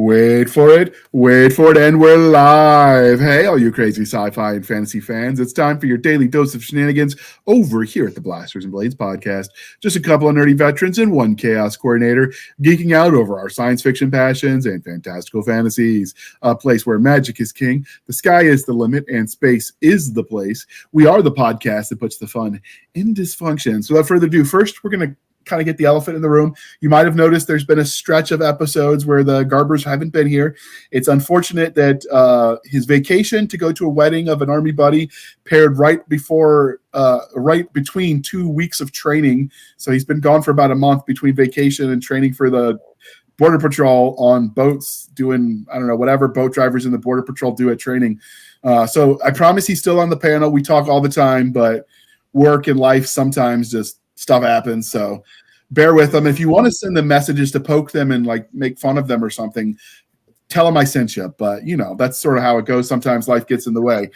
Wait for it, and we're live. Hey, all you crazy sci-fi and fantasy fans, it's time for your daily dose of shenanigans over here at the Blasters and Blades podcast. Just a couple of nerdy veterans and one chaos coordinator geeking out over our science fiction passions and fantastical fantasies. A place where magic is king, the sky is the limit, and space is the place. We are the podcast that puts the fun in dysfunction. So without further ado, first we're going to kind of get the elephant in the room. You might have noticed there's been a stretch of episodes where the Garbers haven't been here. It's unfortunate that his vacation to go to a wedding of an army buddy paired right between 2 weeks of training. So he's been gone for about a month between vacation and training for the Border Patrol on boats, doing, I don't know, whatever boat drivers in the Border Patrol do at training. So I promise he's still on the panel. We talk all the time, but work and life sometimes just stuff happens, so bear with them. If you want to send them messages to poke them and like make fun of them or something, tell them I sent you. But you know, that's sort of how it goes. Sometimes life gets in the way.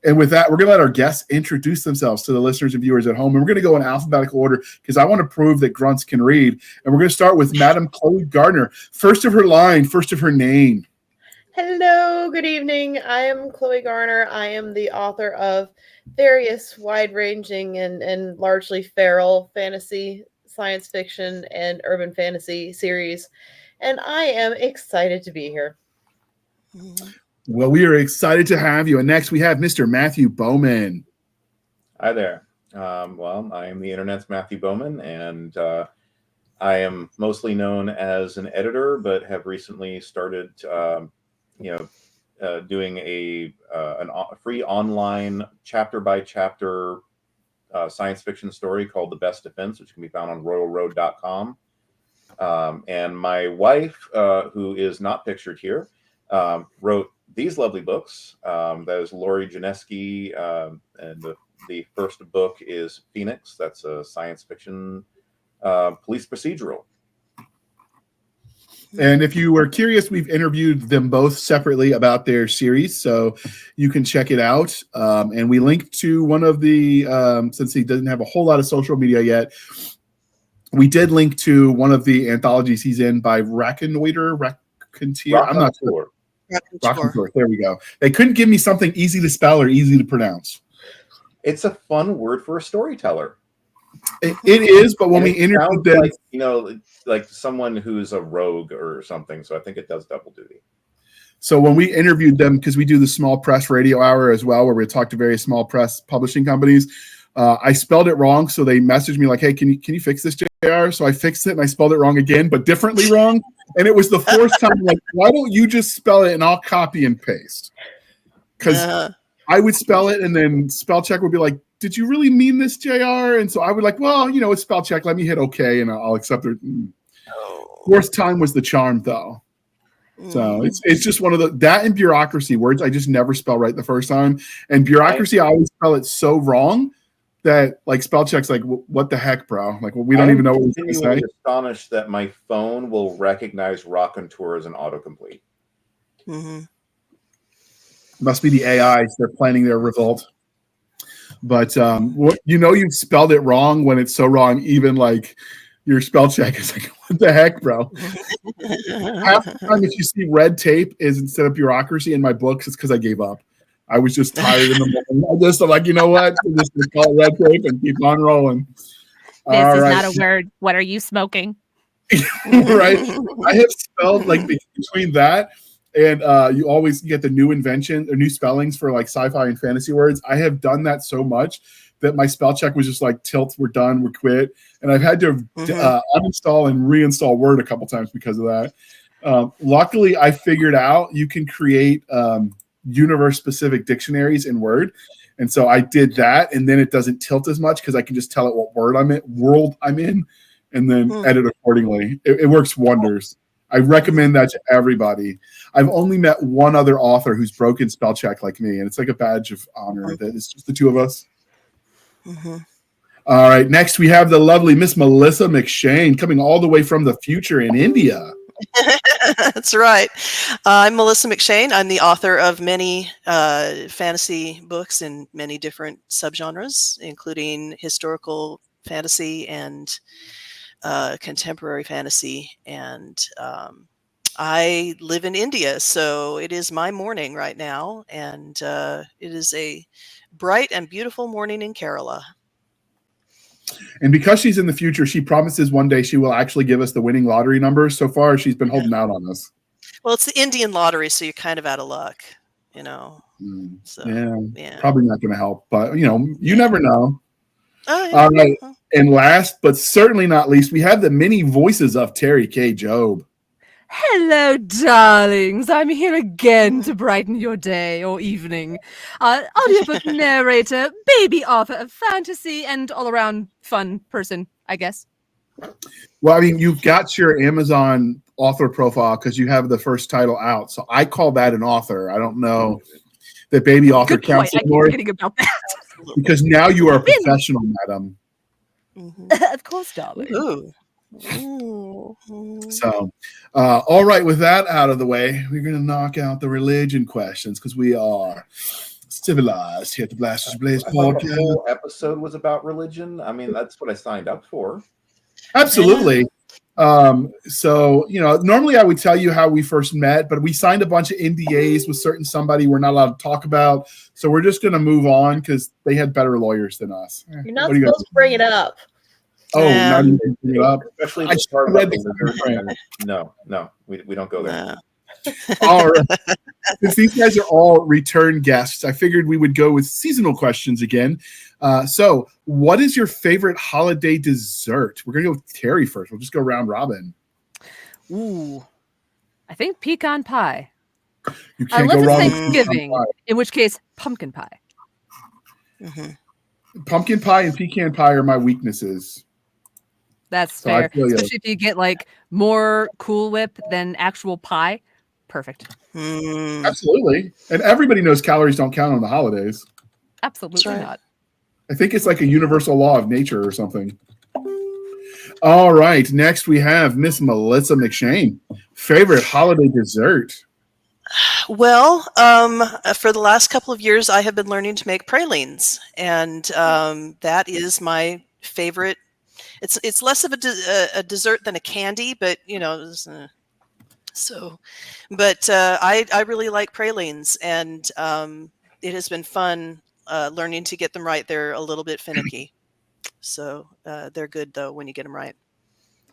And with that, we're going to let our guests introduce themselves to the listeners and viewers at home. And we're going to go in alphabetical order because I want to prove that grunts can read. And we're going to start with Madam Chloe Garner. First of her line, first of her name. Hello, good evening. I am Chloe Garner. I am the author of various wide-ranging and largely feral fantasy, science fiction, and urban fantasy series. And I am excited to be here. Well, we are excited to have you. And next we have Mr. Matthew Bowman. Hi there. Well, I am the internet's Matthew Bowman, and I am mostly known as an editor, but have recently started doing a free online chapter by chapter science fiction story called The Best Defense, which can be found on royalroad.com. And my wife, who is not pictured here, wrote these lovely books. That is Lori Janeski, and the first book is Phoenix. That's a science fiction police procedural. And if you were curious, we've interviewed them both separately about their series, so you can check it out. And we linked to one of the, since he doesn't have a whole lot of social media yet, we did link to one of the anthologies he's in by Raconteur. I'm not sure. Raconteur. There we go. They couldn't give me something easy to spell or easy to pronounce. It's a fun word for a storyteller. It is, but when we interviewed them, like someone who's a rogue or something. So I think it does double duty. So when we interviewed them, because we do the small press radio hour as well, where we talk to various small press publishing companies, I spelled it wrong. So they messaged me like, "Hey, can you fix this, JR?" So I fixed it and I spelled it wrong again, but differently wrong. And it was the fourth time. Like, why don't you just spell it and I'll copy and paste? Because I would spell it and then spell check would be like, "Did you really mean this, JR?" And so I would like, well, it's spell check. Let me hit OK and I'll accept it. Fourth time was the charm, though. So it's just one of that and bureaucracy words I just never spell right the first time. And bureaucracy, I always spell it so wrong that like spell check's like, what the heck, bro? Like, we don't even know what we're going to say. I'm astonished that my phone will recognize Raconteur as an autocomplete. Mm-hmm. Must be the AIs. They're planning their revolt. But you've spelled it wrong when it's so wrong. Even like your spell check is like, what the heck, bro? Half the time, if you see red tape is instead of bureaucracy in my books, it's because I gave up. I was just tired in the morning. I'm like, you know what? Just call it red tape and keep on rolling. This is not a word. What are you smoking? Right. I have spelled like between that. And you always get the new invention or new spellings for like sci-fi and fantasy words. I have done that so much that my spell check was just like tilt, we're done, we're quit. And I've had to uninstall and reinstall Word a couple times because of that. Luckily, I figured out you can create universe-specific dictionaries in Word. And so I did that, and then it doesn't tilt as much because I can just tell it what world I'm in, and then edit accordingly. It works wonders. I recommend that to everybody. I've only met one other author who's broken spell check like me, and it's like a badge of honor that it's just the two of us. Mm-hmm. All right, next we have the lovely Miss Melissa McShane coming all the way from the future in India. That's right. I'm Melissa McShane. I'm the author of many fantasy books in many different subgenres, including historical fantasy and contemporary fantasy and I live in India, so it is my morning right now, and it is a bright and beautiful morning in Kerala. And because she's in the future, she promises one day she will actually give us the winning lottery numbers. So far, she's been holding out on us. Well, it's the Indian lottery, so you're kind of out of luck, you know. So, yeah, probably not going to help, but you never know. Oh, yeah. All right, and last but certainly not least, we have the many voices of Teri K. Jobe. Hello, darlings. I'm here again to brighten your day or evening. Audiobook narrator, baby author of fantasy, and all-around fun person, I guess. Well, I mean, you've got your Amazon author profile because you have the first title out. So I call that an author. I don't know that baby author counts anymore. I keep forgetting about that. Because now you are a professional, madam. Of course, darling. Ooh. So, all right, with that out of the way, we're going to knock out the religion questions because we are civilized here at the Blasters Blaze podcast. The whole episode was about religion. I mean, that's what I signed up for. Absolutely. So, normally I would tell you how we first met, but we signed a bunch of NDAs with certain somebody we're not allowed to talk about. So we're just going to move on because they had better lawyers than us. You're not supposed to bring it up. Oh, not even bring it up. Especially I part read the No, we don't go there. All right. Since these guys are all return guests, I figured we would go with seasonal questions again. So what is your favorite holiday dessert? We're going to go with Teri first. We'll just go round robin. Ooh, I think pecan pie. You can't Unless go it's wrong Thanksgiving, with in which case, pumpkin pie. pumpkin pie and pecan pie are my weaknesses. That's So I fair. feel you. Especially if you get like more Cool Whip than actual pie. Perfect. Absolutely. And everybody knows calories don't count on the holidays. Absolutely right. not. I think it's like a universal law of nature or something. All right. Next, we have Miss Melissa McShane. Favorite holiday dessert? Well, for the last couple of years, I have been learning to make pralines, and that is my favorite. It's less of a dessert than a candy, but I really like pralines, and it has been fun learning to get them right. They're a little bit finicky, so they're good though when you get them right.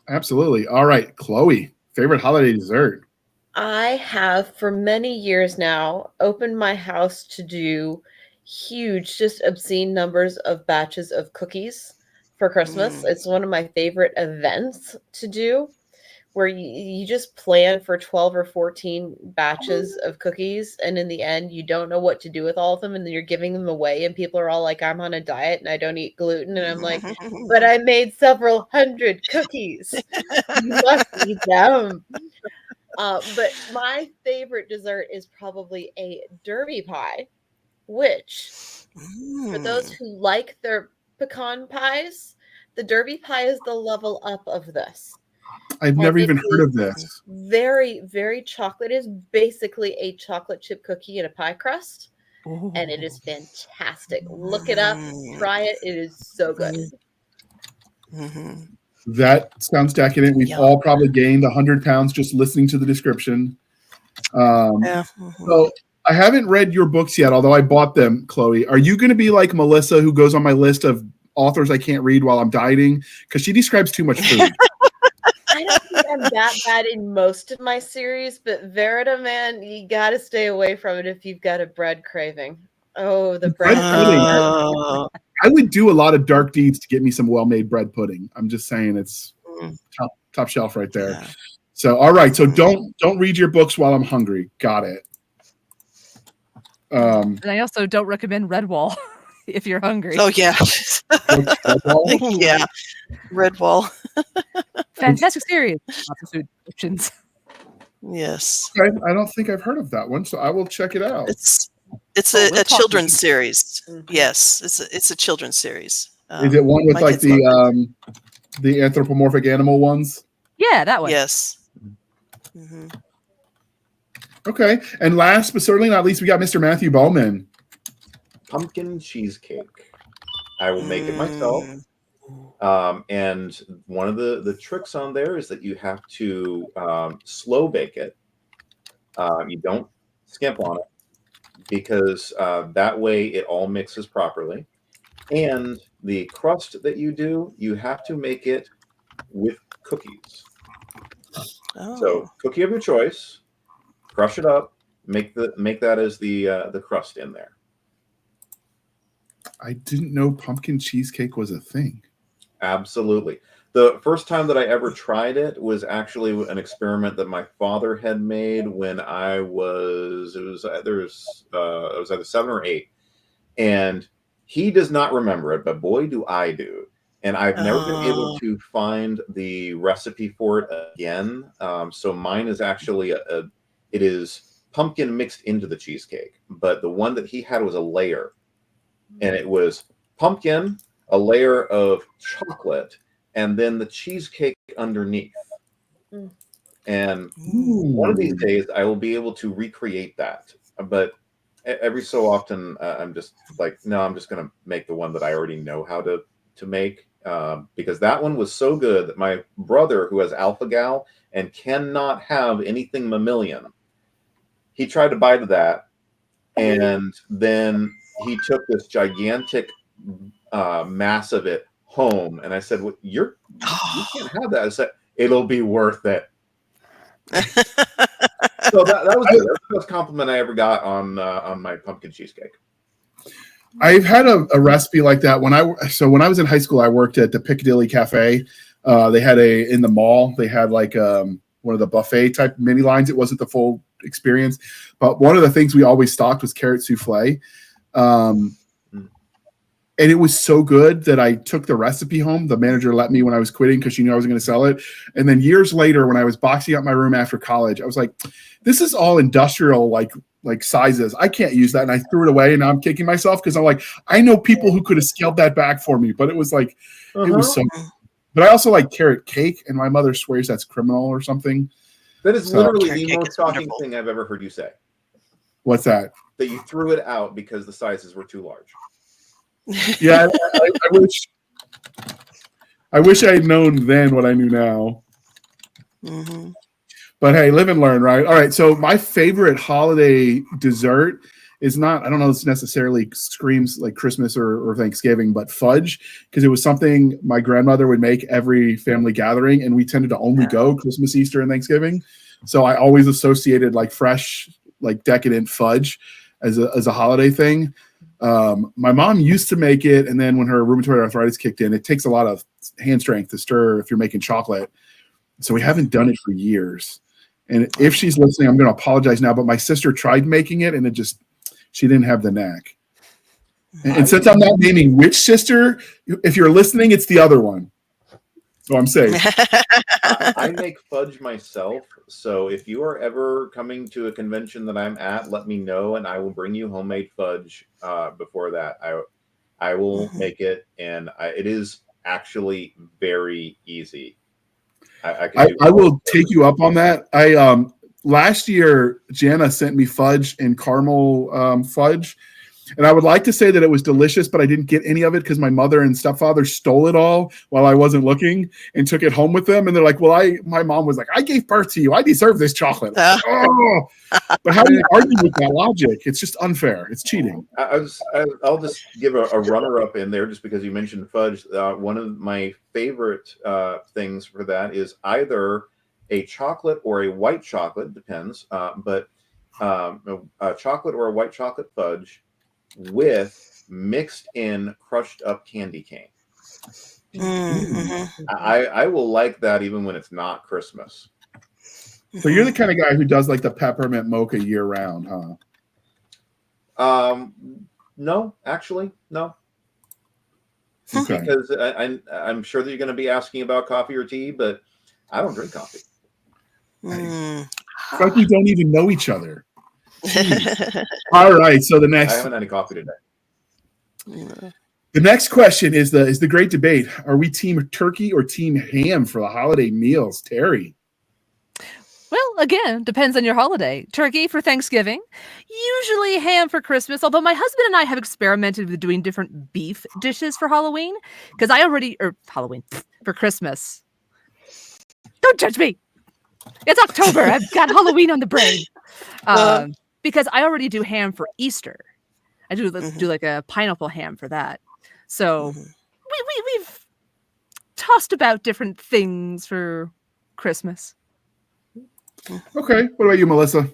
Absolutely. All right, Chloe. Favorite holiday dessert? I have for many years now opened my house to do huge, just obscene numbers of batches of cookies for Christmas. It's one of my favorite events to do, where you just plan for 12 or 14 batches of cookies, and in the end you don't know what to do with all of them, and then you're giving them away, and people are all like, I'm on a diet and I don't eat gluten, and I'm like, but I made several hundred cookies. You must eat them. But my favorite dessert is probably a derby pie, which for those who like their pecan pies, the derby pie is the level up of this. I've never even heard of this. Very, very chocolate. It is basically a chocolate chip cookie in a pie crust. Ooh. And it is fantastic. Look it up, try it. It is so good. That sounds decadent. We've all probably gained 100 pounds just listening to the description. So I haven't read your books yet, although I bought them, Chloe. Are you going to be like Melissa, who goes on my list of authors I can't read while I'm dieting? Because she describes too much food. I don't think I'm that bad in most of my series, but Verita, man, you got to stay away from it if you've got a bread craving. Oh, the bread pudding. I would do a lot of dark deeds to get me some well-made bread pudding. I'm just saying it's top shelf right there. Yeah. So, all right. So don't read your books while I'm hungry. Got it. And I also don't recommend Redwall if you're hungry. Oh yeah. Yeah. Redwall. Fantastic series. Lots of food options. Yes. Okay, I don't think I've heard of that one, so I will check it out. It's a children's series. Yes, it's a children's series. Is it one with my like kids love the anthropomorphic animal ones? Yeah, that one. Yes. Okay, and last but certainly not least, we got Mr. Matthew Bowman. Pumpkin cheesecake. I will make it myself. And one of the tricks on there is that you have to slow bake it. You don't skimp on it, because that way it all mixes properly. And the crust that you do, you have to make it with cookies. So cookie of your choice, crush it up, make that as the crust in there. I didn't know pumpkin cheesecake was a thing. Absolutely. The first time that I ever tried it was actually an experiment that my father had made when I was either 7 or 8, and he does not remember it, but boy do I do. And I've never been able to find the recipe for it again. So mine is actually it is pumpkin mixed into the cheesecake, but the one that he had was a layer, and it was pumpkin, a layer of chocolate, and then the cheesecake underneath. And one of these days I will be able to recreate that. But every so often I'm just like, no, I'm just going to make the one that I already know how to make, because that one was so good that my brother, who has alpha-gal and cannot have anything mammalian, he tried to bite that, and then he took this gigantic mass of it home, and I said, well, you can't have that. I said, it'll be worth it. So that was good. That was the best compliment I ever got on my pumpkin cheesecake. I've had a recipe like that when I was in high school. I worked at the Piccadilly Cafe. They had in the mall. They had like one of the buffet type mini lines. It wasn't the full experience, but one of the things we always stocked was carrot souffle. And it was so good that I took the recipe home. The manager let me when I was quitting because she knew I was going to sell it. And then years later, when I was boxing up my room after college, I was like, this is all industrial, like sizes. I can't use that. And I threw it away, and now I'm kicking myself because I'm like, I know people who could have scaled that back for me, but it was like, it was so good. But I also like carrot cake, and my mother swears that's criminal or something. That is literally the most shocking thing I've ever heard you say. What's that? That you threw it out because the sizes were too large. Yeah, I wish I had known then what I knew now. Mm-hmm. But hey, live and learn, right? All right. So my favorite holiday dessert is not, I don't know if this necessarily screams like Christmas or Thanksgiving, but fudge, because it was something my grandmother would make every family gathering, and we tended to only go Christmas, Easter, and Thanksgiving. So I always associated like fresh, like decadent fudge as a holiday thing. My mom used to make it, and then when her rheumatoid arthritis kicked in, it takes a lot of hand strength to stir if you're making chocolate. So we haven't done it for years. And if she's listening, I'm going to apologize now, but my sister tried making it, and she didn't have the knack. And since I'm not naming which sister, if you're listening, it's the other one. So I'm safe. I make fudge myself. So if you are ever coming to a convention that I'm at, let me know, and I will bring you homemade fudge before that. I will make it, and it is actually very easy. I will take you up on that. Last year, Jana sent me fudge and caramel fudge, and I would like to say that it was delicious, but I didn't get any of it because my mother and stepfather stole it all while I wasn't looking and took it home with them. And they're like, well, my mom was like, I gave birth to you. I deserve this chocolate. Oh. But how do you argue with that logic? It's just unfair. It's cheating. I'll just give a runner-up in there just because you mentioned fudge. One of my favorite things for that is either a chocolate or a white chocolate, depends, but a chocolate or a white chocolate fudge with mixed in crushed up candy cane. Mm-hmm. I will like that even when it's not Christmas. So you're the kind of guy who does like the peppermint mocha year round, huh? No, actually, no. Okay. Because I'm sure that you're going to be asking about coffee or tea, but I don't drink coffee. It's like we don't even know each other. All right. So I haven't had any coffee today. The next question is the great debate. Are we team turkey or team ham for the holiday meals? Teri. Well, again, depends on your holiday. Turkey for Thanksgiving, usually ham for Christmas, although my husband and I have experimented with doing different beef dishes for Halloween, because for Christmas. Don't judge me. It's October. I've got Halloween on the brain. Because I already do ham for Easter. I do like a pineapple ham for that. So we've tossed about different things for Christmas. Okay. What about you, Melissa?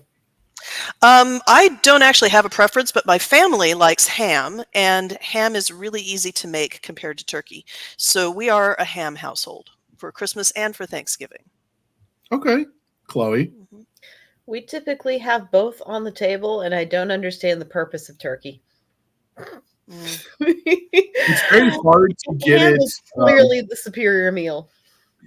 I don't actually have a preference, but my family likes ham, and ham is really easy to make compared to turkey. So we are a ham household for Christmas and for Thanksgiving. Okay. Chloe? We typically have both on the table, and I don't understand the purpose of turkey. It's very hard to get ham it. is clearly the superior meal.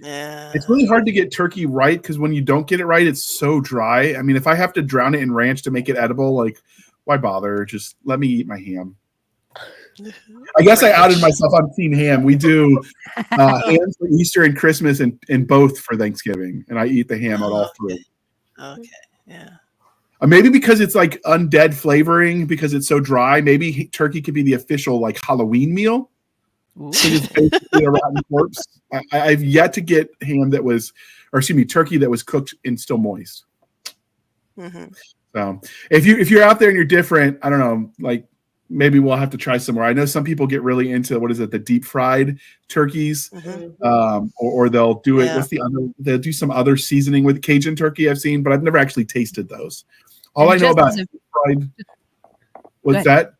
Yeah. It's really hard to get turkey right because when you don't get it right, it's so dry. I mean, if I have to drown it in ranch to make it edible, like, why bother? Just let me eat my ham. I guess I outed myself on Team Ham. We do ham for Easter and Christmas and both for Thanksgiving, and I eat the ham out all three. Okay, yeah. Maybe because it's like undead flavoring, because it's so dry, maybe turkey could be the official like Halloween meal. It's basically a rotten corpse. I've yet to get turkey that was cooked and still moist. So if you're out there and you're different, I don't know, like maybe we'll have to try somewhere. I know some people get really into the deep fried turkeys, or they'll do it. What's the other? They'll do some other seasoning with Cajun turkey I've seen, but I've never actually tasted those. All I know about deep fried. What's that?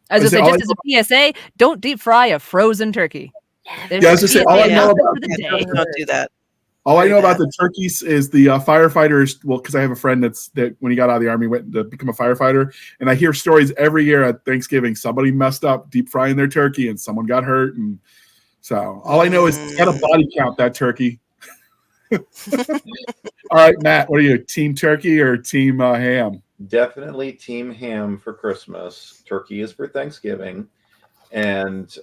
As I say, just as a PSA, don't deep fry a frozen turkey. I was going to say, all I know about don't do that. All I know about the turkeys is the firefighters. Well, because I have a friend that when he got out of the army went to become a firefighter, and I hear stories every year at Thanksgiving. Somebody messed up deep frying their turkey, and someone got hurt. And so all I know is it's got a body count, that turkey. All right, Matt, what are you, team turkey or team ham? Definitely team ham for Christmas. Turkey is for Thanksgiving. And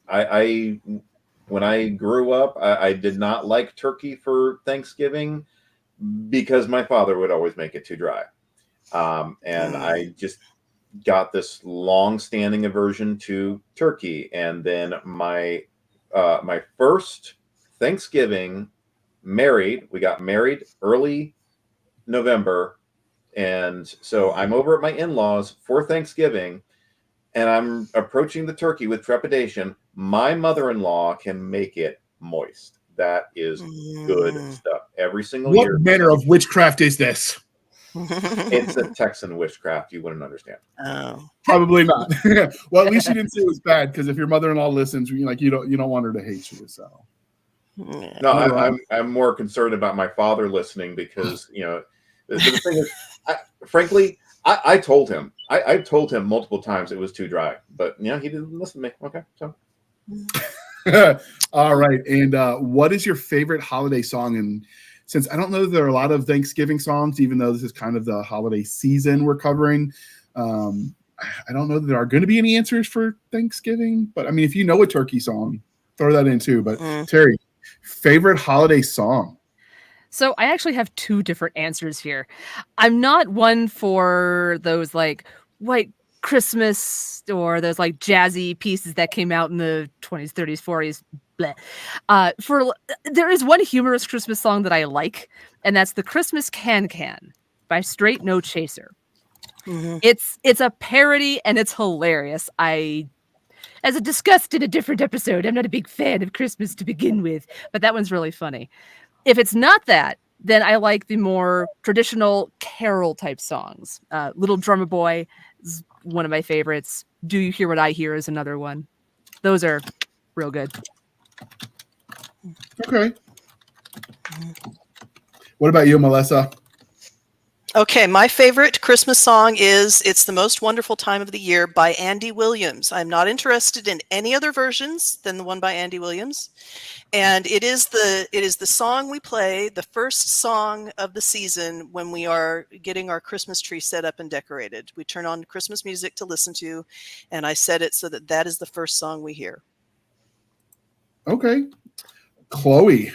I when I grew up, I did not like turkey for Thanksgiving because my father would always make it too dry. And I just got this long-standing aversion to turkey. And then my first Thanksgiving, we got married early November. And so I'm over at my in-laws for Thanksgiving, and I'm approaching the turkey with trepidation. My mother-in-law can make it moist. That is good stuff. Every single year. What manner of witchcraft is this? It's a Texan witchcraft. You wouldn't understand. Oh. Probably not. Well, at least you didn't say it was bad, because if your mother-in-law listens, you don't want her to hate you. So no, I'm more concerned about my father listening, because the thing is, frankly, I told him. I told him multiple times it was too dry, but he didn't listen to me. Okay, so. All right. And what is your favorite holiday song? And since I don't know that there are a lot of Thanksgiving songs, even though this is kind of the holiday season we're covering, I don't know that there are going to be any answers for Thanksgiving. But I mean, if you know a turkey song, throw that in too. But Teri, favorite holiday song? So I actually have two different answers here. I'm not one for those like white Christmas or those like jazzy pieces that came out in the 20s, 30s, 40s. Bleh. There is one humorous Christmas song that I like, and that's the Christmas Can Can by Straight No Chaser. It's a parody and it's hilarious. As I discussed in a different episode, I'm not a big fan of Christmas to begin with, but that one's really funny. If it's not that, then I like the more traditional carol type songs. Little Drummer Boy is one of my favorites. Do You Hear What I Hear is another one. Those are real good. Okay. What about you, Melissa? Okay, my favorite Christmas song is It's the Most Wonderful Time of the Year by Andy Williams. I'm not interested in any other versions than the one by Andy Williams. And it is the song we play, the first song of the season when we are getting our Christmas tree set up and decorated. We turn on Christmas music to listen to, and I set it so that is the first song we hear. Okay. Chloe,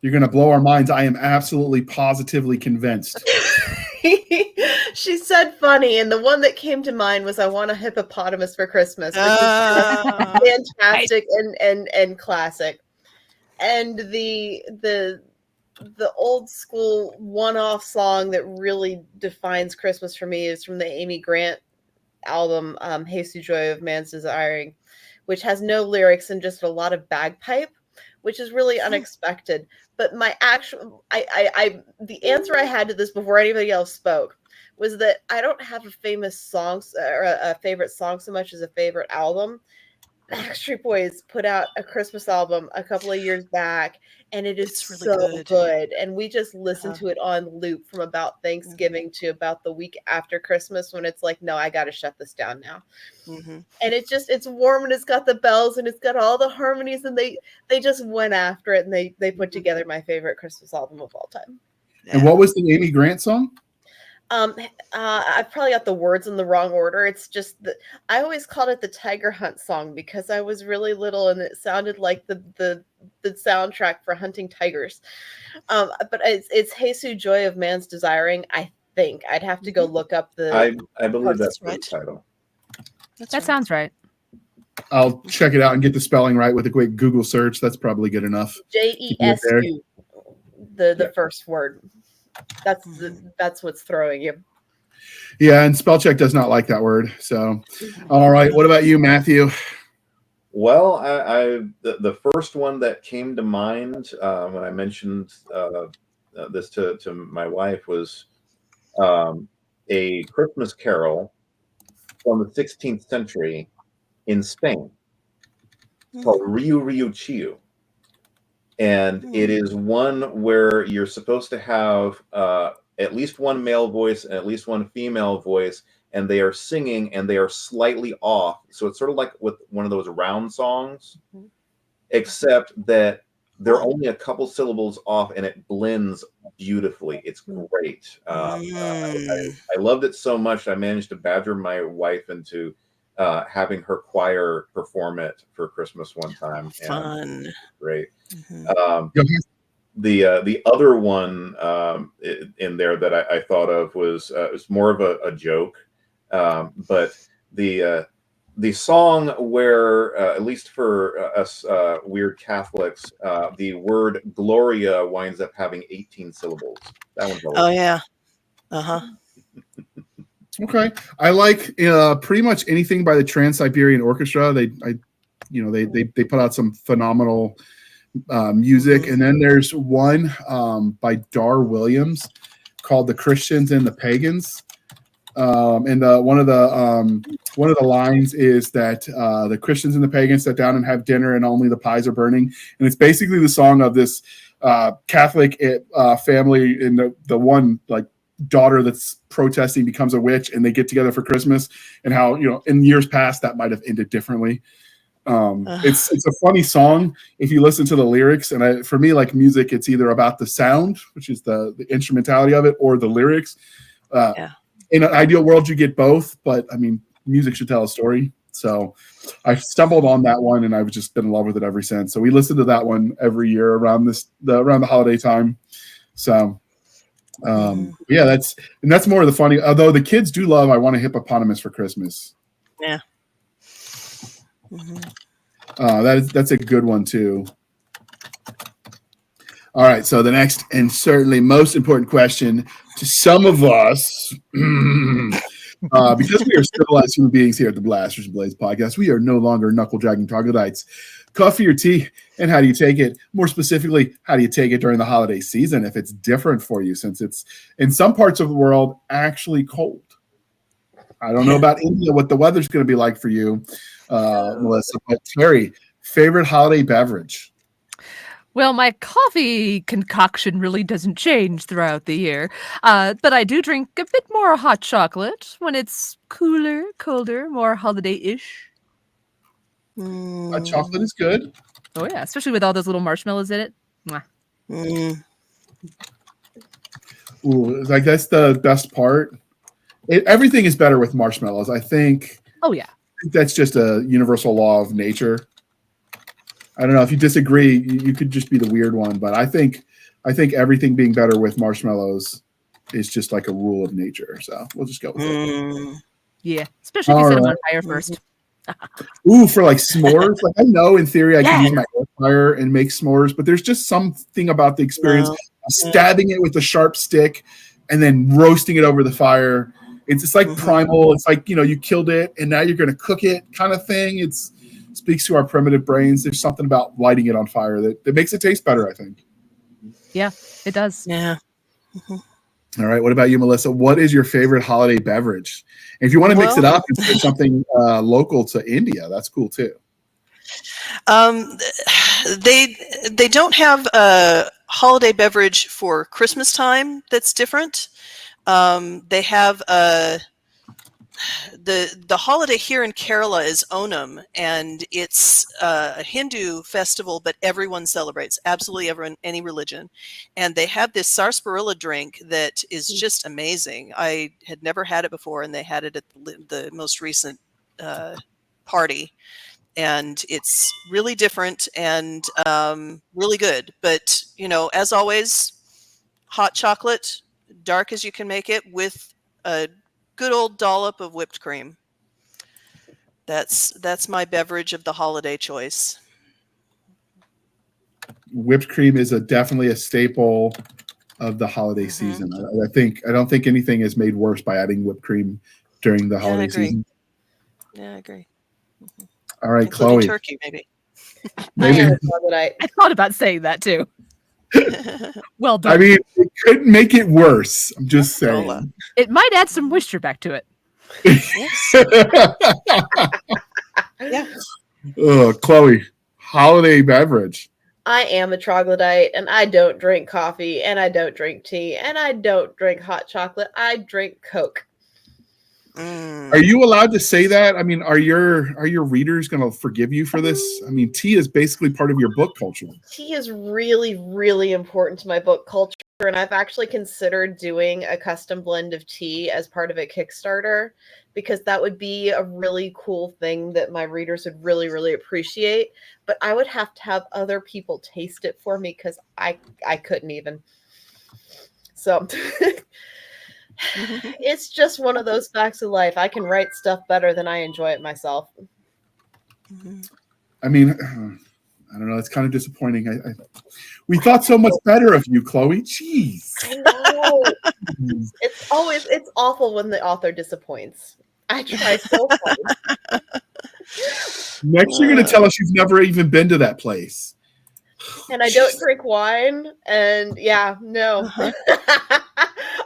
You're going to blow our minds. I am absolutely positively convinced. She said funny, and the one that came to mind was "I Want a Hippopotamus for Christmas," which is fantastic and classic. And the old school one-off song that really defines Christmas for me is from the Amy Grant album, "Haste Joy of Man's Desiring," which has no lyrics and just a lot of bagpipe, which is really unexpected. But my actual, the answer I had to this before anybody else spoke was that I don't have a famous song or a favorite song so much as a favorite album. Backstreet Boys put out a Christmas album a couple of years back, and it's really so good. And we just listened to it on loop from about Thanksgiving to about the week after Christmas, when it's like, no, I got to shut this down now. And it's warm, and it's got the bells, and it's got all the harmonies, and they just went after it, and they put together my favorite Christmas album of all time. And what was the Amy Grant song? I've probably got the words in the wrong order. It's just that I always called it the Tiger Hunt song because I was really little and it sounded like the soundtrack for hunting tigers. But it's "Jesu Joy of Man's Desiring." I think I'd have to go look up the. I believe that's right. the title. That sounds right. I'll check it out and get the spelling right with a quick Google search. That's probably good enough. JESU, the first word. That's what's throwing you. Yeah, and spell check does not like that word. So, all right. What about you, Matthew? Well, the first one that came to mind when I mentioned this to my wife was a Christmas carol from the 16th century in Spain called Riu Riu Chiu. And it is one where you're supposed to have at least one male voice and at least one female voice, and they are singing and they are slightly off. So it's sort of like with one of those round songs, except that they're only a couple syllables off and it blends beautifully. It's great. I loved it so much. I managed to badger my wife into having her choir perform it for Christmas one time. Fun. Great. The other one in there that I thought of was more of a joke, but the song where at least for us weird Catholics, the word Gloria winds up having 18 syllables. That one's yeah. Okay, I like pretty much anything by the Trans-Siberian Orchestra. They put out some phenomenal music, and then there's one by Dar Williams called "The Christians and the Pagans," and one of the lines is that the Christians and the pagans sat down and have dinner, and only the pies are burning. And it's basically the song of this Catholic family, and the one like daughter that's protesting becomes a witch, and they get together for Christmas, and how in years past that might have ended differently. It's a funny song if you listen to the lyrics, and for me, like music, it's either about the sound, which is the instrumentality of it, or the lyrics. In an ideal world, you get both, but I mean, music should tell a story. So I stumbled on that one, and I've just been in love with it ever since. So we listen to that one every year around the holiday time. So yeah, that's more of the funny. Although the kids do love "I Want a Hippopotamus for Christmas." Yeah. That's a good one too. All right, so the next and certainly most important question to some of us, because we are civilized human beings here at the Blasters and Blades podcast, we are no longer knuckle-dragging troglodytes. Coffee or tea, and how do you take it? More specifically, how do you take it during the holiday season if it's different for you, since it's in some parts of the world actually cold? I don't know about India, what the weather's going to be like for you, Melissa, but Teri, favorite holiday beverage? Well, my coffee concoction really doesn't change throughout the year, but I do drink a bit more hot chocolate when it's cooler, colder, more holiday-ish. Hot chocolate is good. Oh yeah, especially with all those little marshmallows in it. Mwah. Ooh, like that's the best part. Everything is better with marshmallows, I think. Oh yeah. That's just a universal law of nature. I don't know if you disagree. You could just be the weird one, but I think I think everything being better with marshmallows is just like a rule of nature. So we'll just go with it. Yeah, especially if you All set them on right. fire first. Ooh, for like s'mores. Like I know in theory I can Yes. use my air fryer and make s'mores, but there's just something about the experience of stabbing it with a sharp stick and then roasting it over the fire. It's like primal. It's like, you killed it and now you're going to cook it kind of thing. It speaks to our primitive brains. There's something about lighting it on fire that makes it taste better, I think. Yeah, it does. Yeah. All right. What about you, Melissa? What is your favorite holiday beverage? And if you want to mix it up and say something local to India, that's cool too. They don't have a holiday beverage for Christmas time that's different. They have the holiday here in Kerala is Onam, and it's a Hindu festival, but everyone celebrates, absolutely everyone, any religion. And they have this sarsaparilla drink that is just amazing. I had never had it before, and they had it at the most recent party. And it's really different and really good. But, as always, hot chocolate, dark as you can make it, with a good old dollop of whipped cream. That's my beverage of the holiday choice. Whipped cream is definitely a staple of the holiday season. I don't think anything is made worse by adding whipped cream during the holiday season. Yeah, I agree. All right, Including Chloe. turkey, maybe. Maybe. I thought about saying that too. Well done. I mean, it could make it worse. I'm just saying. It might add some moisture back to it. Yeah. Chloe, holiday beverage. I am a troglodyte, and I don't drink coffee, and I don't drink tea, and I don't drink hot chocolate. I drink Coke. Are you allowed to say that? I mean, are your readers going to forgive you for this? I mean, tea is basically part of your book culture. Tea is really, really important to my book culture, and I've actually considered doing a custom blend of tea as part of a Kickstarter, because that would be a really cool thing that my readers would really, really appreciate. But I would have to have other people taste it for me, because I couldn't even. So it's just one of those facts of life. I can write stuff better than I enjoy it myself. I mean, I don't know. It's kind of disappointing. We thought so much better of you, Chloe. Jeez. I know. It's awful when the author disappoints. I try so hard. Next, you're going to tell us you've never even been to that place. And I don't drink wine. And yeah, no.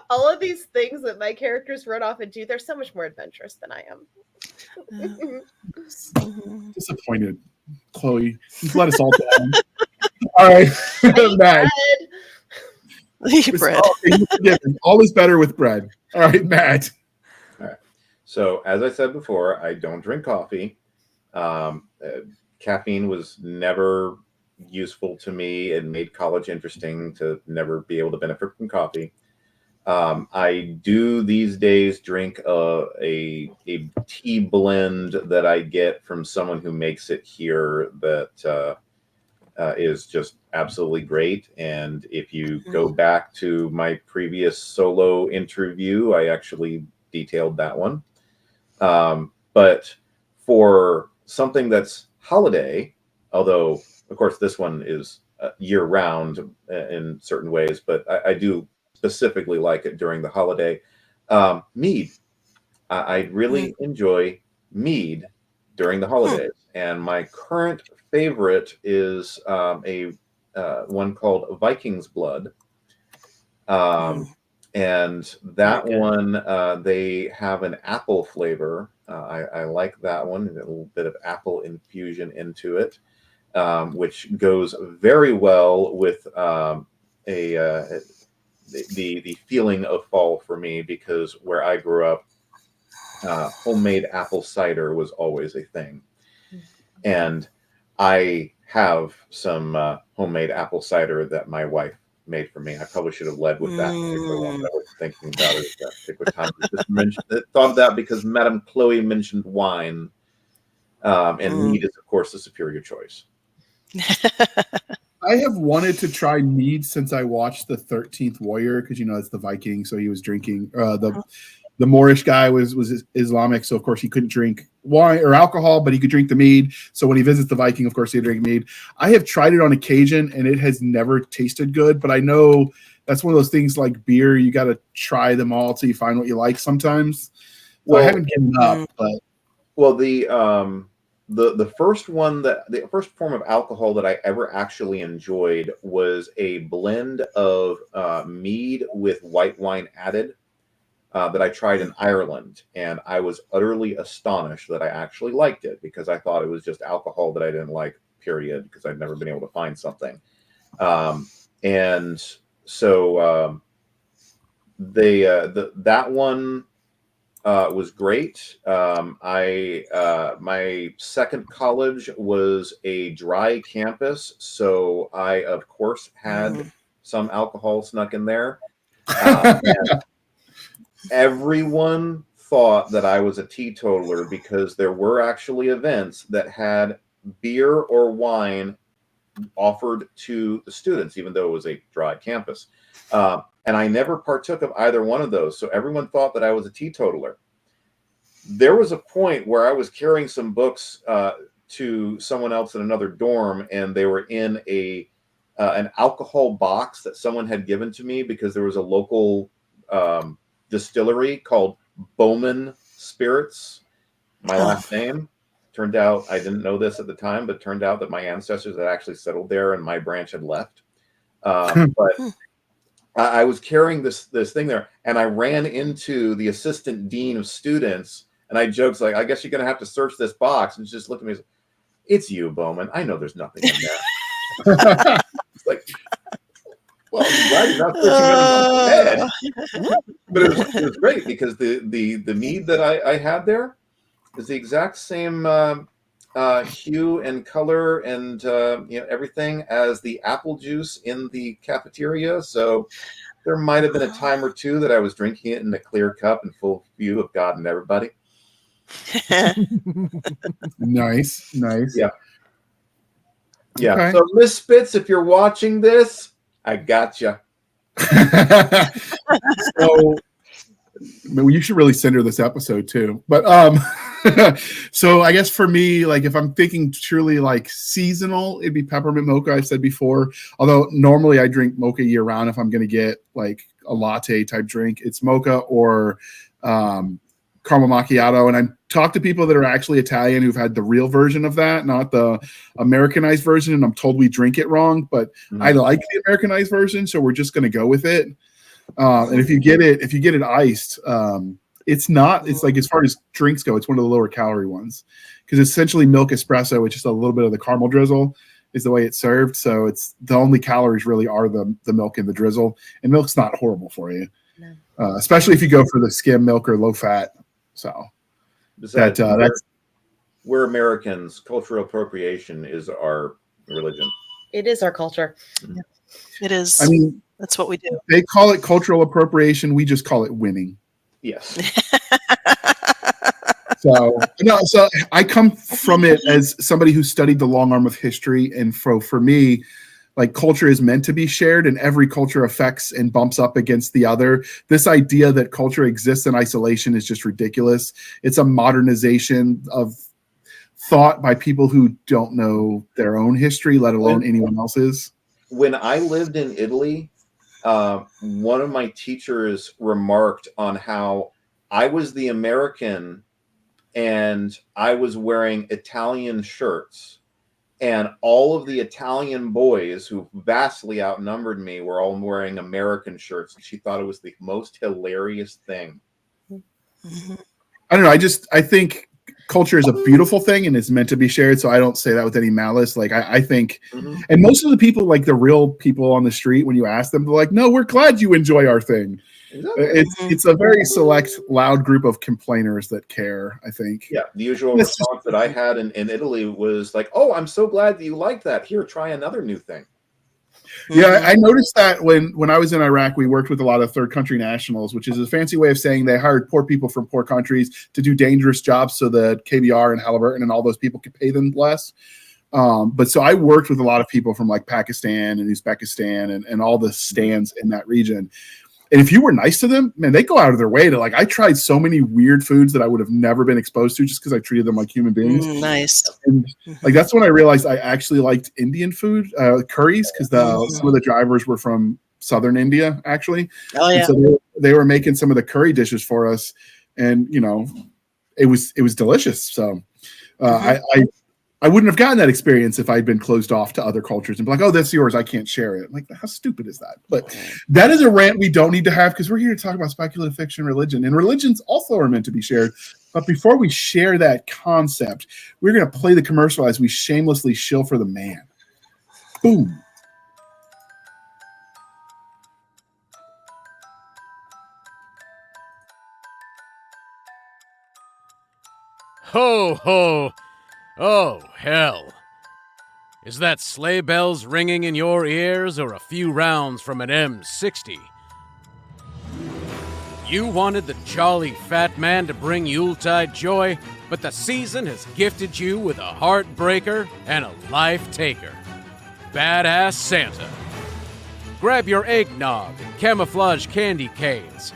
All of these things that my characters run off and do, they're so much more adventurous than I am. Disappointed, Chloe. You've let us all down. All right, Matt. Bread. All is better with bread. All right, Matt. All right. So, as I said before, I don't drink coffee. Caffeine was never useful to me and made college interesting to never be able to benefit from coffee. I do these days drink a tea blend that I get from someone who makes it here that is just absolutely great. And if you go back to my previous solo interview, I actually detailed that one. But for something that's holiday, although of course this one is year round in certain ways, but I do specifically like it during the holiday. Mead. I really enjoy mead during the holidays. And my current favorite is a one called Viking's Blood. And that one, they have an apple flavor. I like that one, a little bit of apple infusion into it, which goes very well with the feeling of fall for me, because where I grew up, homemade apple cider was always a thing. And I have some homemade apple cider that my wife made for me. I probably should have led with that particular one that I was thinking about it at that particular time. I thought of that because Madame Chloe mentioned wine, and mead is, of course, the superior choice. I have wanted to try mead since I watched the 13th Warrior, because it's the Viking, so he was drinking. The Moorish guy was Islamic, so of course he couldn't drink wine or alcohol, but he could drink the mead. So when he visits the Viking, of course he drink mead. I have tried it on occasion, and it has never tasted good. But I know that's one of those things like beer; you got to try them all till you find what you like. Sometimes, I haven't given up. But the first one the first form of alcohol that I ever actually enjoyed was a blend of mead with white wine added. That I tried in Ireland, and I was utterly astonished that I actually liked it, because I thought it was just alcohol that I didn't like, period, because I'd never been able to find something. And so that one was great. My second college was a dry campus, so I of course had some alcohol snuck in there. And everyone thought that I was a teetotaler, because there were actually events that had beer or wine offered to the students, even though it was a dry campus. And I never partook of either one of those. So everyone thought that I was a teetotaler. There was a point where I was carrying some books to someone else in another dorm, and they were in an alcohol box that someone had given to me, because there was a local distillery called Bowman Spirits, my last name. Turned out, I didn't know this at the time, but turned out that my ancestors had actually settled there and my branch had left. But I was carrying this thing there, and I ran into the assistant dean of students, and I joked like, I guess you're going to have to search this box. And she just looked at me and said, "It's you, Bowman. I know there's nothing in there." It's like, well, I'm glad you're not searching under my bed. But it was great, because the mead that I had there is the exact same hue and color and everything as the apple juice in the cafeteria. So there might have been a time or two that I was drinking it in a clear cup in full view of God and everybody. Nice. Yeah. Okay. So Miss Spitz, if you're watching this, I gotcha. So you should really send her this episode too. But so I guess for me, like if I'm thinking truly like seasonal, it'd be peppermint mocha. I've said before. Although normally I drink mocha year round. If I'm going to get like a latte type drink, it's mocha or caramel macchiato. And I talked to people that are actually Italian who've had the real version of that, not the Americanized version. And I'm told we drink it wrong, but I like the Americanized version, so we're just going to go with it. And if you get it iced, it's like, as far as drinks go, it's one of the lower calorie ones, because essentially milk espresso with just a little bit of the caramel drizzle is the way it's served. So it's the only calories really are the milk and the drizzle, and milk's not horrible for you, especially if you go for the skim milk or low fat. So that's we're Americans. Cultural appropriation is our religion. It is our culture. It is. I mean, that's what we do. They call it cultural appropriation. We just call it winning. Yes. So I come from it as somebody who studied the long arm of history, and for me, like, culture is meant to be shared, and every culture affects and bumps up against the other. This idea that culture exists in isolation is just ridiculous. It's a modernization of thought by people who don't know their own history, let alone anyone else's. When I lived in Italy, one of my teachers remarked on how I was the American and I was wearing Italian shirts, and all of the Italian boys, who vastly outnumbered me, were all wearing American shirts. And she thought it was the most hilarious thing. I don't know. I think culture is a beautiful thing and it's meant to be shared. So I don't say that with any malice. Like I think, and most of the people, like the real people on the street, when you ask them, they're like, "No, we're glad you enjoy our thing." It's a very select, loud group of complainers that care, I think. Yeah, the usual response that I had in Italy was like, "Oh, I'm so glad that you like that. Here, try another new thing." Yeah, I noticed that when I was in Iraq, we worked with a lot of third country nationals, which is a fancy way of saying they hired poor people from poor countries to do dangerous jobs so that KBR and Halliburton and all those people could pay them less. But so I worked with a lot of people from like Pakistan and Uzbekistan and all the stands in that region. And if you were nice to them, man, they go out of their way to like, I tried so many weird foods that I would have never been exposed to just because I treated them like human beings. Nice. And like, that's when I realized I actually liked Indian food, curries, because some of the drivers were from Southern India, actually. Oh, yeah. And so they were making some of the curry dishes for us. And, you know, it was delicious. So I wouldn't have gotten that experience if I'd been closed off to other cultures and be like, oh, that's yours, I can't share it. Like, how stupid is that? But that is a rant we don't need to have because we're here to talk about speculative fiction religion. And religions also are meant to be shared. But before we share that concept, we're going to play the commercial as we shamelessly shill for the man. Boom. Ho, ho! Oh, hell. Is that sleigh bells ringing in your ears or a few rounds from an M60? You wanted the jolly fat man to bring Yuletide joy, but the season has gifted you with a heartbreaker and a life taker. Badass Santa. Grab your eggnog and camouflage candy canes.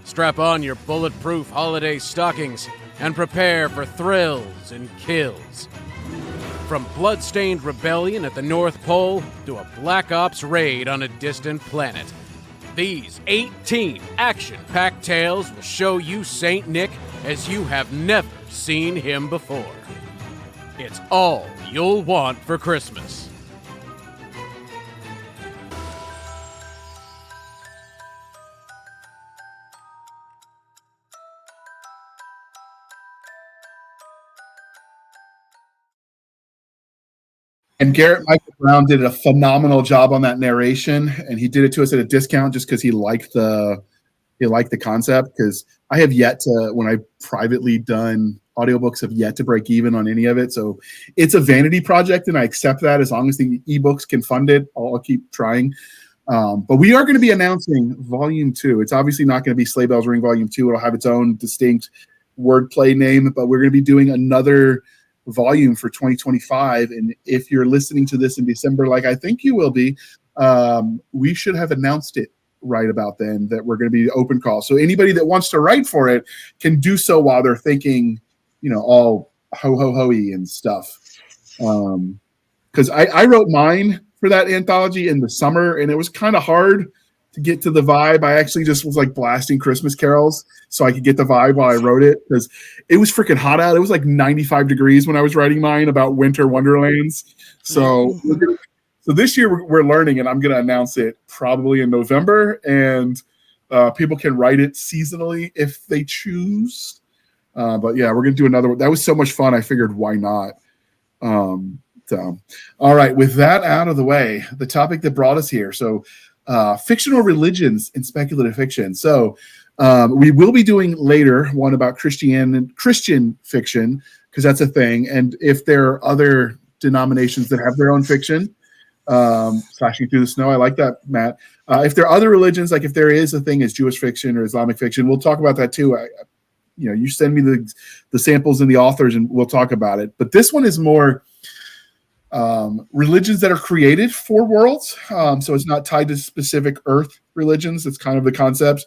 Strap on your bulletproof holiday stockings and prepare for thrills and kills. From blood-stained rebellion at the North Pole to a Black Ops raid on a distant planet, these 18 action-packed tales will show you Saint Nick as you have never seen him before. It's all you'll want for Christmas. And Garrett Michael Brown did a phenomenal job on that narration, and he did it to us at a discount just because he liked the concept. Because I have yet to, when I privately done audiobooks, have yet to break even on any of it. So it's a vanity project, and I accept that as long as the ebooks can fund it. I'll keep trying. But we are going to be announcing Volume 2. It's obviously not going to be Sleigh Bells Ring Volume 2. It'll have its own distinct wordplay name, but we're going to be doing another volume for 2025. And if you're listening to this in December, like I think you will be, we should have announced it right about then that we're going to be open call. So anybody that wants to write for it can do so while they're thinking, you know, all ho-ho-ho-y and stuff. Because I wrote mine for that anthology in the summer, and it was kind of hard to get to the vibe. I actually just was like blasting Christmas carols so I could get the vibe while I wrote it, because it was freaking hot out. It was like 95 degrees when I was writing mine about winter wonderlands. So this year we're learning, and I'm going to announce it probably in November, and people can write it seasonally if they choose. But yeah, we're going to do another one. That was so much fun. I figured, why not? So, all right, with that out of the way, the topic that brought us here. So fictional religions in speculative fiction. So we will be doing later one about Christian fiction, because that's a thing. And if there are other denominations that have their own fiction, slashing through the snow, I like that, Matt. If there are other religions, like if there is a thing as Jewish fiction or Islamic fiction, we'll talk about that too. You send me the samples and the authors, and we'll talk about it. But this one is more religions that are created for worlds. So it's not tied to specific Earth religions. It's kind of the concepts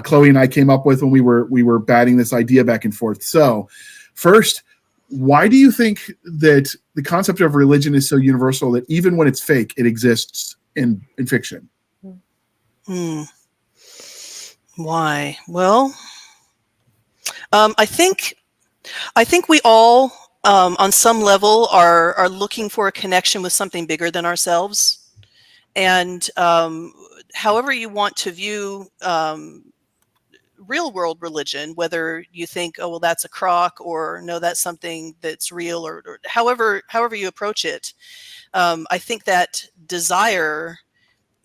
Chloe and I came up with when we were batting this idea back and forth. So first, why do you think that the concept of religion is so universal that even when it's fake, it exists in fiction? Why? Well, I think we all, on some level, are looking for a connection with something bigger than ourselves. And however you want to view real world religion, whether you think, oh, well, that's a crock, or no, that's something that's real, or however you approach it, I think that desire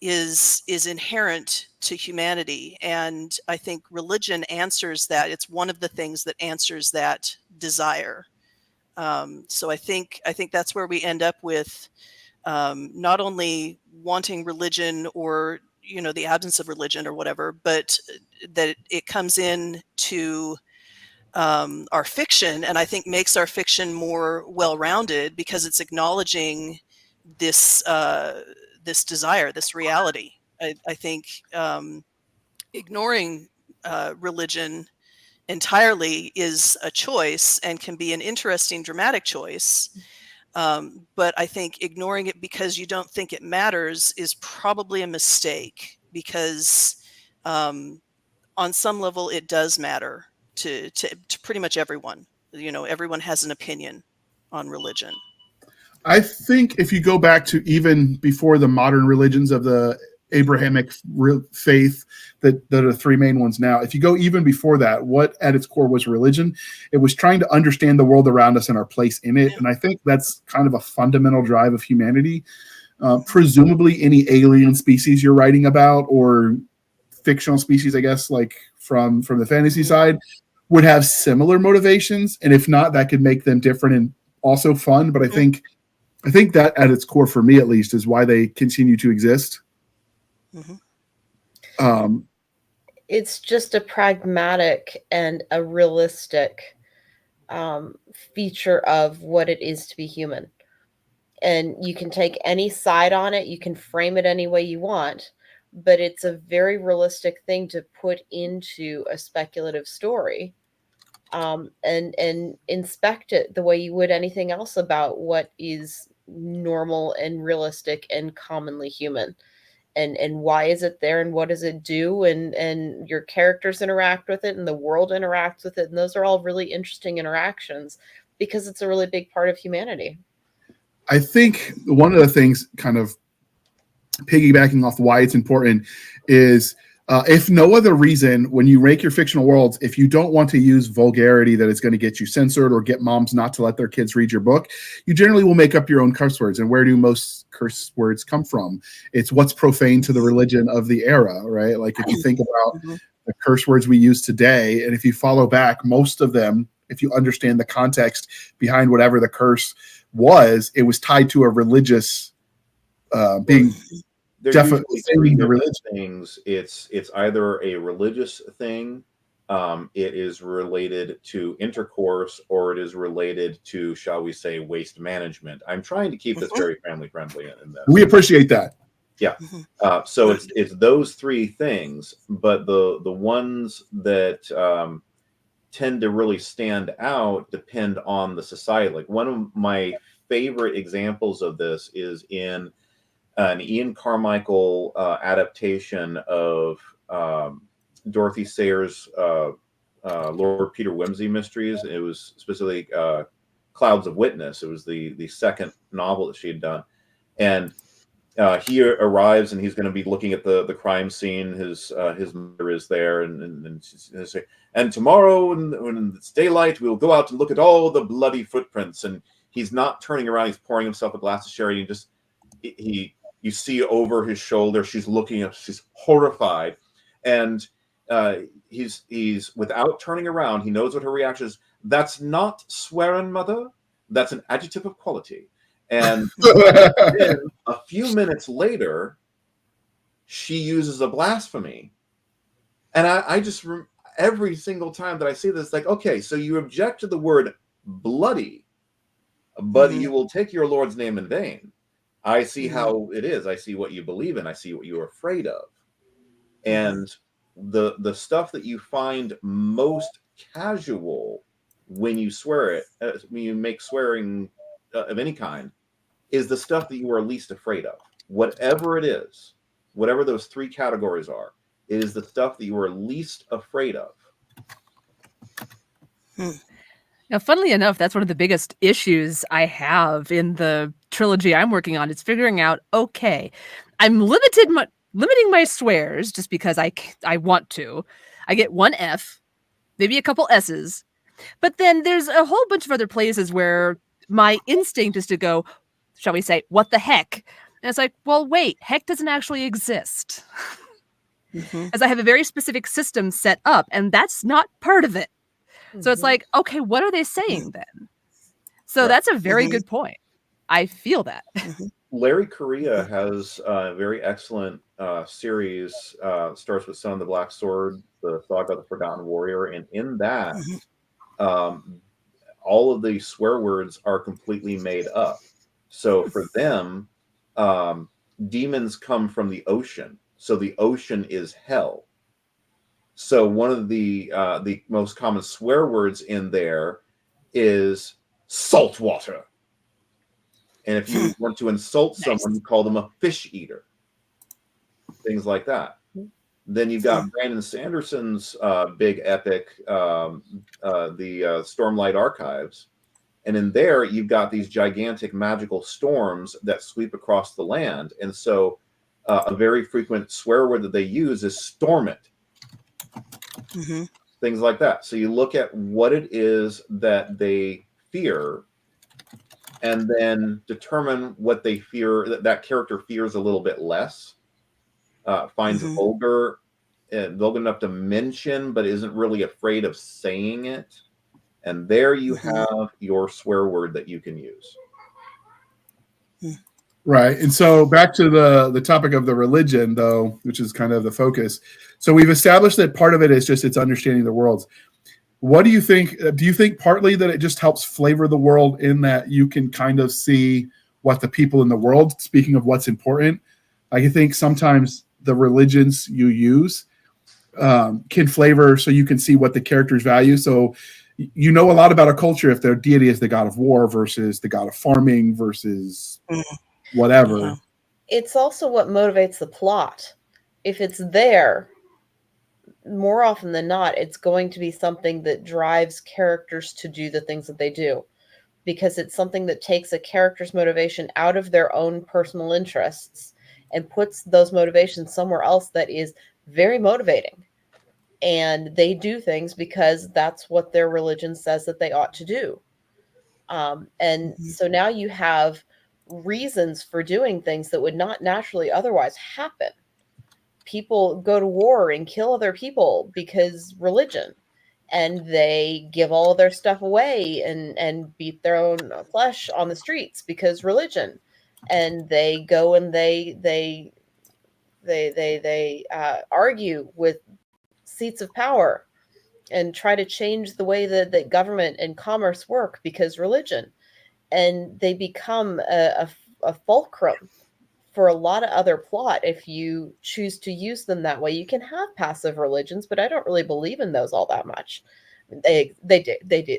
is inherent to humanity. And I think religion answers that. It's one of the things that answers that desire. So I think that's where we end up with not only wanting religion, or the absence of religion or whatever, but that it comes in to our fiction, and I think makes our fiction more well-rounded because it's acknowledging this this desire, this reality. I think ignoring religion entirely is a choice and can be an interesting dramatic choice. But I think ignoring it because you don't think it matters is probably a mistake, because on some level it does matter to pretty much everyone. You know, everyone has an opinion on religion. I think if you go back to even before the modern religions of the Abrahamic faith, that are the three main ones now, if you go even before that, what at its core was religion? It was trying to understand the world around us and our place in it. And I think that's kind of a fundamental drive of humanity. Presumably any alien species you're writing about, or fictional species, I guess, like from the fantasy side, would have similar motivations. And if not, that could make them different and also fun. But I think that at its core, for me at least, is why they continue to exist. It's just a pragmatic and a realistic feature of what it is to be human. And you can take any side on it, you can frame it any way you want, but it's a very realistic thing to put into a speculative story, and inspect it the way you would anything else about what is normal and realistic and commonly human. And why is it there, and what does it do, and your characters interact with it, and the world interacts with it, and those are all really interesting interactions because it's a really big part of humanity. I think one of the things, kind of piggybacking off why it's important, is if no other reason, when you make your fictional worlds, if you don't want to use vulgarity that is going to get you censored or get moms not to let their kids read your book, you generally will make up your own curse words. And where do most curse words come from? It's what's profane to the religion of the era, right? Like if you think about the curse words we use today, and if you follow back, most of them, if you understand the context behind whatever the curse was, it was tied to a religious being. They're definitely usually three the different religion. things. It's either a religious thing, it is related to intercourse, or it is related to, shall we say, waste management. I'm trying to keep this very family friendly in this. We appreciate that. Yeah. So it's those three things, but the ones that tend to really stand out depend on the society. Like one of my favorite examples of this is in an Ian Carmichael adaptation of Dorothy Sayers' Lord Peter Wimsey mysteries. It was specifically Clouds of Witness. It was the second novel that she had done. And he arrives and he's going to be looking at the crime scene. His mother is there, and she's going to say, and tomorrow when it's daylight, we'll go out and look at all the bloody footprints. And he's not turning around. He's pouring himself a glass of sherry, and you see over his shoulder, she's looking up, she's horrified. And he's without turning around, he knows what her reaction is. That's not swearing, mother. That's an adjective of quality. And then a few minutes later, she uses a blasphemy. And I just, every single time that I see this, like, okay, so you object to the word bloody, but you will take your Lord's name in vain. I see how it is. I see what you believe in. I see what you're afraid of. And the stuff that you find most casual when you swear it, when you make swearing of any kind, is the stuff that you are least afraid of. Whatever it is, whatever those three categories are, it is the stuff that you are least afraid of. Now, funnily enough, that's one of the biggest issues I have in the trilogy I'm working on. It's figuring out, okay, I'm limiting my swears just because I want to. I get one F, maybe a couple S's, but then there's a whole bunch of other places where my instinct is to go, shall we say, what the heck? And it's like, well, wait, heck doesn't actually exist. As I have a very specific system set up, and that's not part of it. So it's like, okay, what are they saying then? So that's a very good point. I feel that. Larry Correia has a very excellent series, starts with Son of the Black Sword, the Saga of the Forgotten Warrior. And in that, all of the swear words are completely made up. So for them, demons come from the ocean. So the ocean is hell. So one of the most common swear words in there is salt water. And if you want to insult someone, you call them a fish eater. Things like that. Then you've got Brandon Sanderson's big epic, the Stormlight Archives. And in there, you've got these gigantic magical storms that sweep across the land. And so a very frequent swear word that they use is storm it. Things like that. So you look at what it is that they fear and then determine what they fear, that character fears a little bit less, finds vulgar enough to mention, but isn't really afraid of saying it. And there you have your swear word that you can use. Right. And so back to the topic of the religion, though, which is kind of the focus. So we've established that part of it is just it's understanding the worlds. What do you think? Do you think partly that it just helps flavor the world in that you can kind of see what the people in the world, speaking of what's important, I think sometimes the religions you use can flavor so you can see what the characters value. So you know a lot about a culture if their deity is the god of war versus the god of farming versus whatever. It's also what motivates the plot. If it's there, more often than not, it's going to be something that drives characters to do the things that they do, because it's something that takes a character's motivation out of their own personal interests and puts those motivations somewhere else that is very motivating. And they do things because that's what their religion says that they ought to do. So now you have reasons for doing things that would not naturally otherwise happen. People go to war and kill other people because religion, and they give all of their stuff away and beat their own flesh on the streets because religion, and they go and they argue with seats of power and try to change the way that government and commerce work because religion, and they become a fulcrum for a lot of other plot if you choose to use them that way. You can have passive religions, but I don't really believe in those all that much. They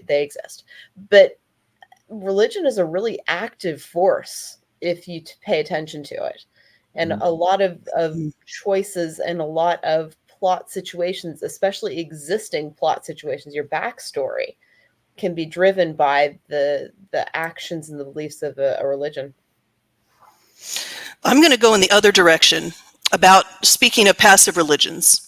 exist, but religion is a really active force if you pay attention to it, and a lot of choices and a lot of plot situations, especially existing plot situations, your backstory can be driven by the actions and the beliefs of a religion. I'm going to go in the other direction about speaking of passive religions.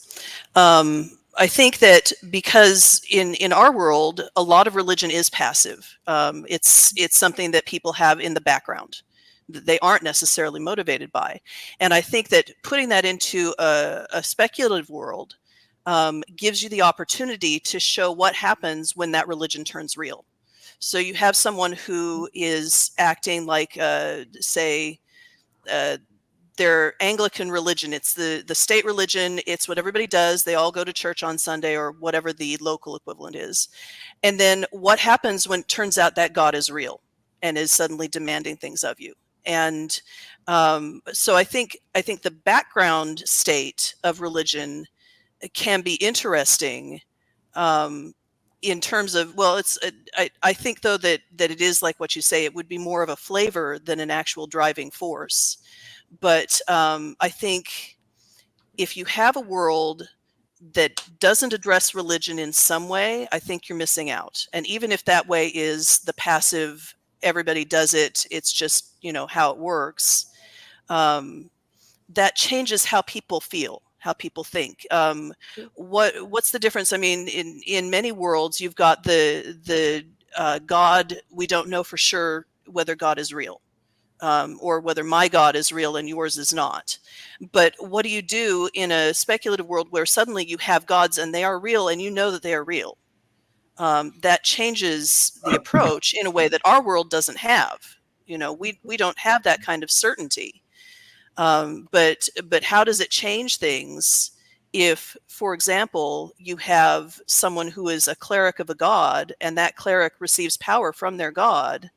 I think that because in our world, a lot of religion is passive. It's something that people have in the background that they aren't necessarily motivated by. And I think that putting that into a speculative world gives you the opportunity to show what happens when that religion turns real. So you have someone who is acting like, say, their Anglican religion. It's the state religion. It's what everybody does. They all go to church on Sunday or whatever the local equivalent is. And then what happens when it turns out that God is real and is suddenly demanding things of you? And so I think the background state of religion can be interesting in terms of, well, I think though that it is like what you say, it would be more of a flavor than an actual driving force. But I think if you have a world that doesn't address religion in some way, I think you're missing out. And even if that way is the passive, everybody does it, it's just, how it works, that changes how people feel, how people think. What's the difference? I mean, in many worlds, you've got the God, we don't know for sure whether God is real. Or whether my God is real and yours is not. But what do you do in a speculative world where suddenly you have gods and they are real and you know that they are real? That changes the approach in a way that our world doesn't have. We don't have that kind of certainty. But how does it change things if, for example, you have someone who is a cleric of a god, and that cleric receives power from their god,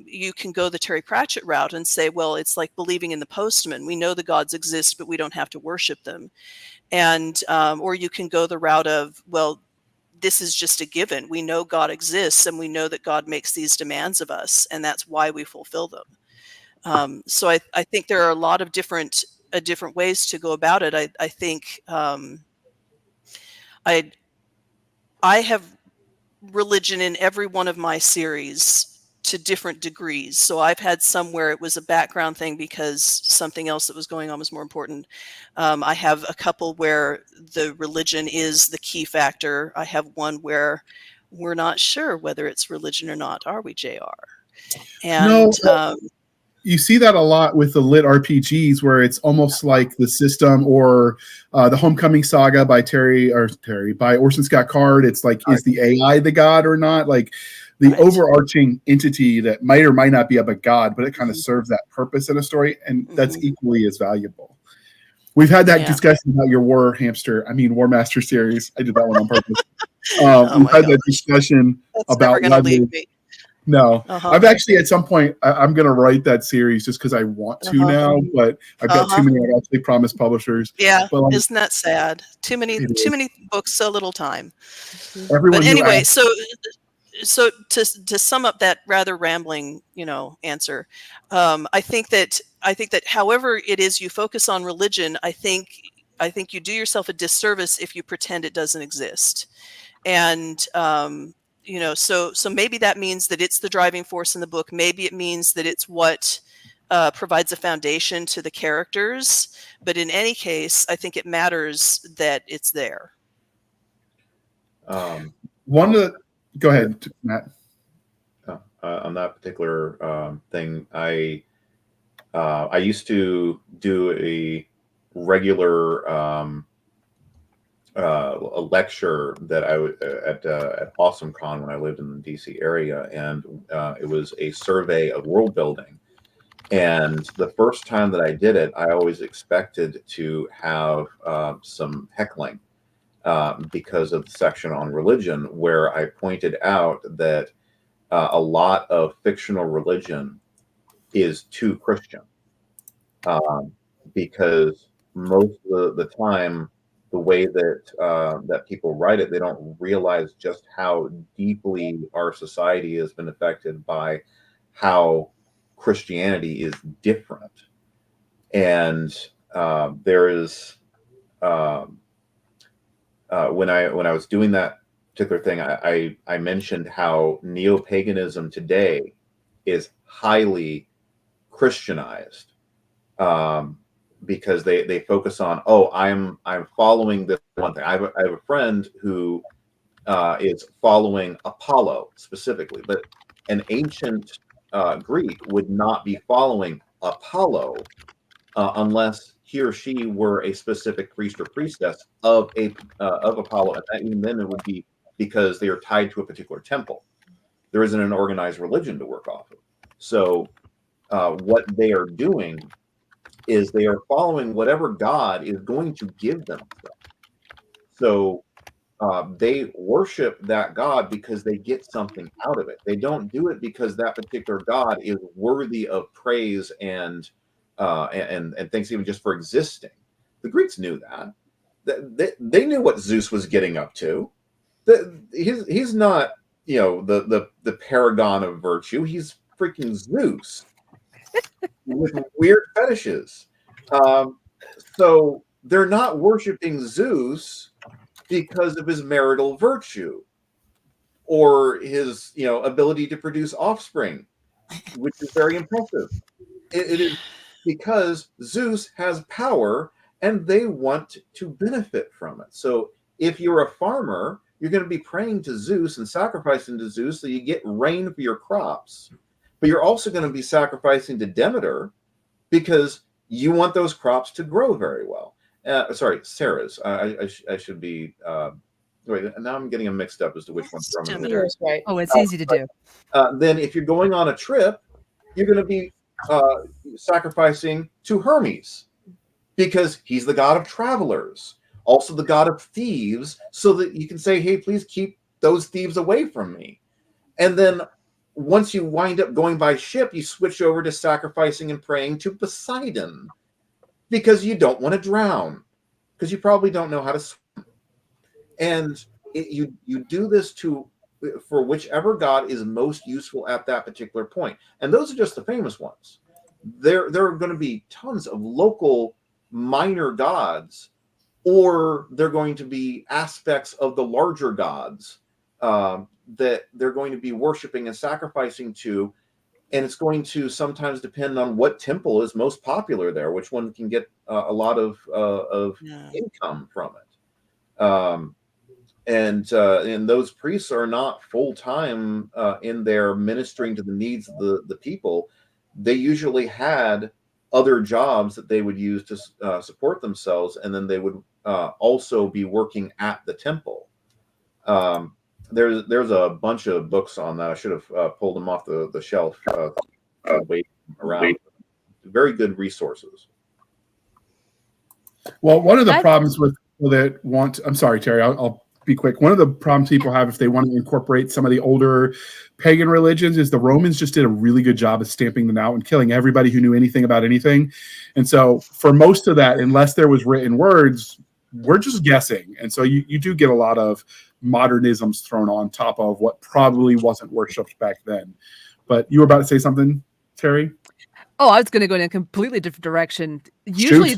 you can go the Terry Pratchett route and say, well, it's like believing in the postman. We know the gods exist, but we don't have to worship them. And or you can go the route of, well, this is just a given. We know God exists, and we know that God makes these demands of us, and that's why we fulfill them. So I think there are a lot of different ways to go about it. I think I have religion in every one of my series to different degrees. So I've had some where it was a background thing because something else that was going on was more important. I have a couple where the religion is the key factor. I have one where we're not sure whether it's religion or not. Are we, JR? And you see that a lot with the lit RPGs, where it's almost like the system, or the Homecoming Saga by by Orson Scott Card. It's like, is the AI the god or not? Like the overarching entity that might or might not be of a god, but it kind of serves that purpose in a story, and that's equally as valuable. We've had that discussion about your War Master series. I did that one on purpose. We've had that discussion about never gonna leave me. No, I've actually at some point I'm going to write that series just because I want to now, but I've got too many. I've actually promised publishers. Yeah, but isn't that sad? Too many books, so little time. Everyone but anyway, so to sum up that rather rambling, answer, I think that however it is you focus on religion, I think you do yourself a disservice if you pretend it doesn't exist, and so maybe that means that it's the driving force in the book. Maybe it means that it's what provides a foundation to the characters. But in any case, I think it matters that it's there. Go ahead, Matt. On that particular thing, I used to do a regular a lecture that I would at AwesomeCon when I lived in the DC area, and it was a survey of world building. And the first time that I did it, I always expected to have some heckling because of the section on religion, where I pointed out that a lot of fictional religion is too Christian, because most of the time, the way that people write it, they don't realize just how deeply our society has been affected by how Christianity is different. And there is when I was doing that particular thing, I mentioned how neo-paganism today is highly Christianized. Because they focus on, I'm following this one thing. I have a friend who is following Apollo specifically, but an ancient Greek would not be following Apollo unless he or she were a specific priest or priestess of Apollo, and then it would be because they are tied to a particular temple. There isn't an organized religion to work off of. So what they are doing is they are following whatever God is going to give them. So they worship that God because they get something out of it. They don't do it because that particular God is worthy of praise and thanksgiving just for existing. The Greeks knew that. They knew what Zeus was getting up to. He's not, the paragon of virtue. He's freaking Zeus. With weird fetishes. So they're not worshiping Zeus because of his marital virtue or his ability to produce offspring, which is very impressive. It is because Zeus has power and they want to benefit from it. So if you're a farmer, you're going to be praying to Zeus and sacrificing to Zeus so you get rain for your crops. But you're also going to be sacrificing to Demeter because you want those crops to grow very well. Sorry, Sarah's. I should be. Wait, now I'm getting them mixed up as to which one's Demeter's right. Oh, it's easy to do. Then if you're going on a trip, you're going to be sacrificing to Hermes because he's the god of travelers, also the god of thieves, so that you can say, hey, please keep those thieves away from me. And then once you wind up going by ship, you switch over to sacrificing and praying to Poseidon because you don't want to drown, because you probably don't know how to swim. And you do this for whichever god is most useful at that particular point. And those are just the famous ones. There are going to be tons of local minor gods, or they're going to be aspects of the larger gods that they're going to be worshiping and sacrificing to. And it's going to sometimes depend on what temple is most popular there, which one can get a lot of income from it. And those priests are not full-time in their ministering to the needs of the people. They usually had other jobs that they would use to support themselves, and then they would also be working at the temple. There's a bunch of books on that. I should have pulled them off the shelf. Waiting around. Very good resources. Well, one of the problems with people that want, I'm sorry, Teri, I'll be quick. One of the problems people have if they want to incorporate some of the older pagan religions is the Romans just did a really good job of stamping them out and killing everybody who knew anything about anything. And so for most of that, unless there was written words, we're just guessing. And so you do get a lot of modernisms thrown on top of what probably wasn't worshipped back then. But you were about to say something, Teri? Oh, I was going to go in a completely different direction. Usually,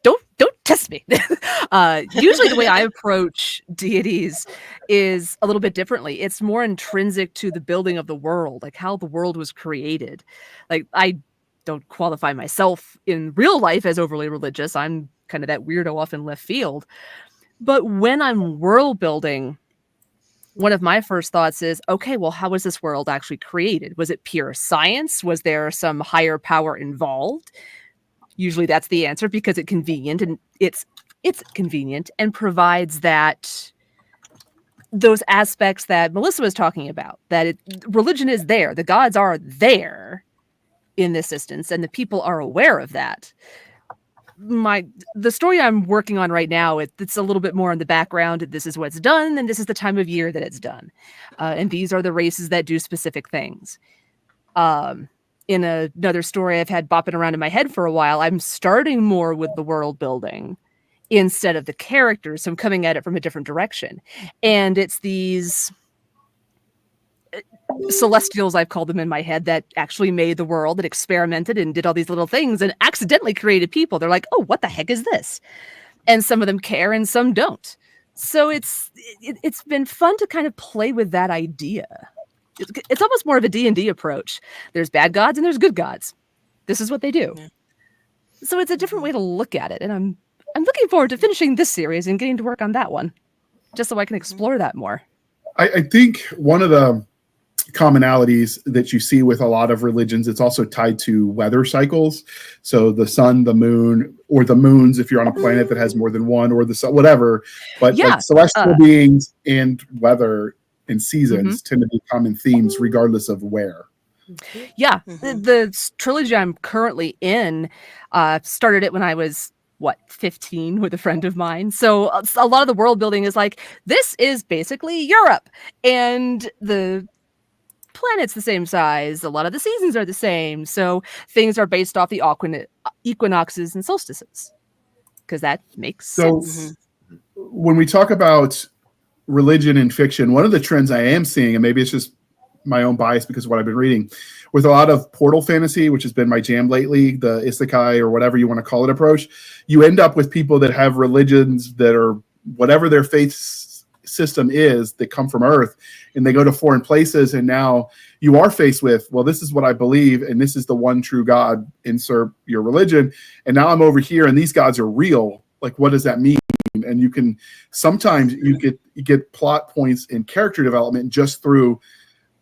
don't test me. Usually, the way I approach deities is a little bit differently. It's more intrinsic to the building of the world, like how the world was created. Like I don't qualify myself in real life as overly religious. I'm kind of that weirdo off in left field. But when I'm world building, one of my first thoughts is, okay, well, how was this world actually created? Was it pure science? Was there some higher power involved? Usually that's the answer because it's convenient and it's convenient and provides those aspects that Melissa was talking about, that religion is there. The gods are there in this instance, and the people are aware of that. The story I'm working on right now, it's a little bit more in the background. This is what's done, and this is the time of year that it's done. And these are the races that do specific things. In another story I've had bopping around in my head for a while, I'm starting more with the world building instead of the characters. So I'm coming at it from a different direction. And it's these celestials, I've called them in my head, that actually made the world, that experimented and did all these little things and accidentally created people. They're like, oh, what the heck is this? And some of them care and some don't. So it's been fun to kind of play with that idea. It's almost more of a D&D approach. There's bad gods and there's good gods. This is what they do. Yeah. So it's a different way to look at it. And I'm looking forward to finishing this series and getting to work on that one, just so I can explore that more. I think one of the commonalities that you see with a lot of religions, it's also tied to weather cycles. So the sun, the moon, or the moons, if you're on a planet that has more than one, or the sun, whatever. But like celestial beings and weather and seasons tend to be common themes regardless of where. Yeah. The trilogy I'm currently in started it when I was 15 with a friend of mine. So a lot of the world building is like, this is basically Europe, and the planet's the same size. A lot of the seasons are the same. So things are based off the equinoxes and solstices, because that makes sense. When we talk about religion and fiction, one of the trends I am seeing, and maybe it's just my own bias because of what I've been reading, with a lot of portal fantasy, which has been my jam lately, the isekai or whatever you want to call it approach, you end up with people that have religions that are whatever their faith system is, that come from Earth, and they go to foreign places, and now you are faced with, well, this is what I believe, and this is the one true God, insert your religion, and now I'm over here and these gods are real. Like, what does that mean? And you can sometimes you get plot points in character development just through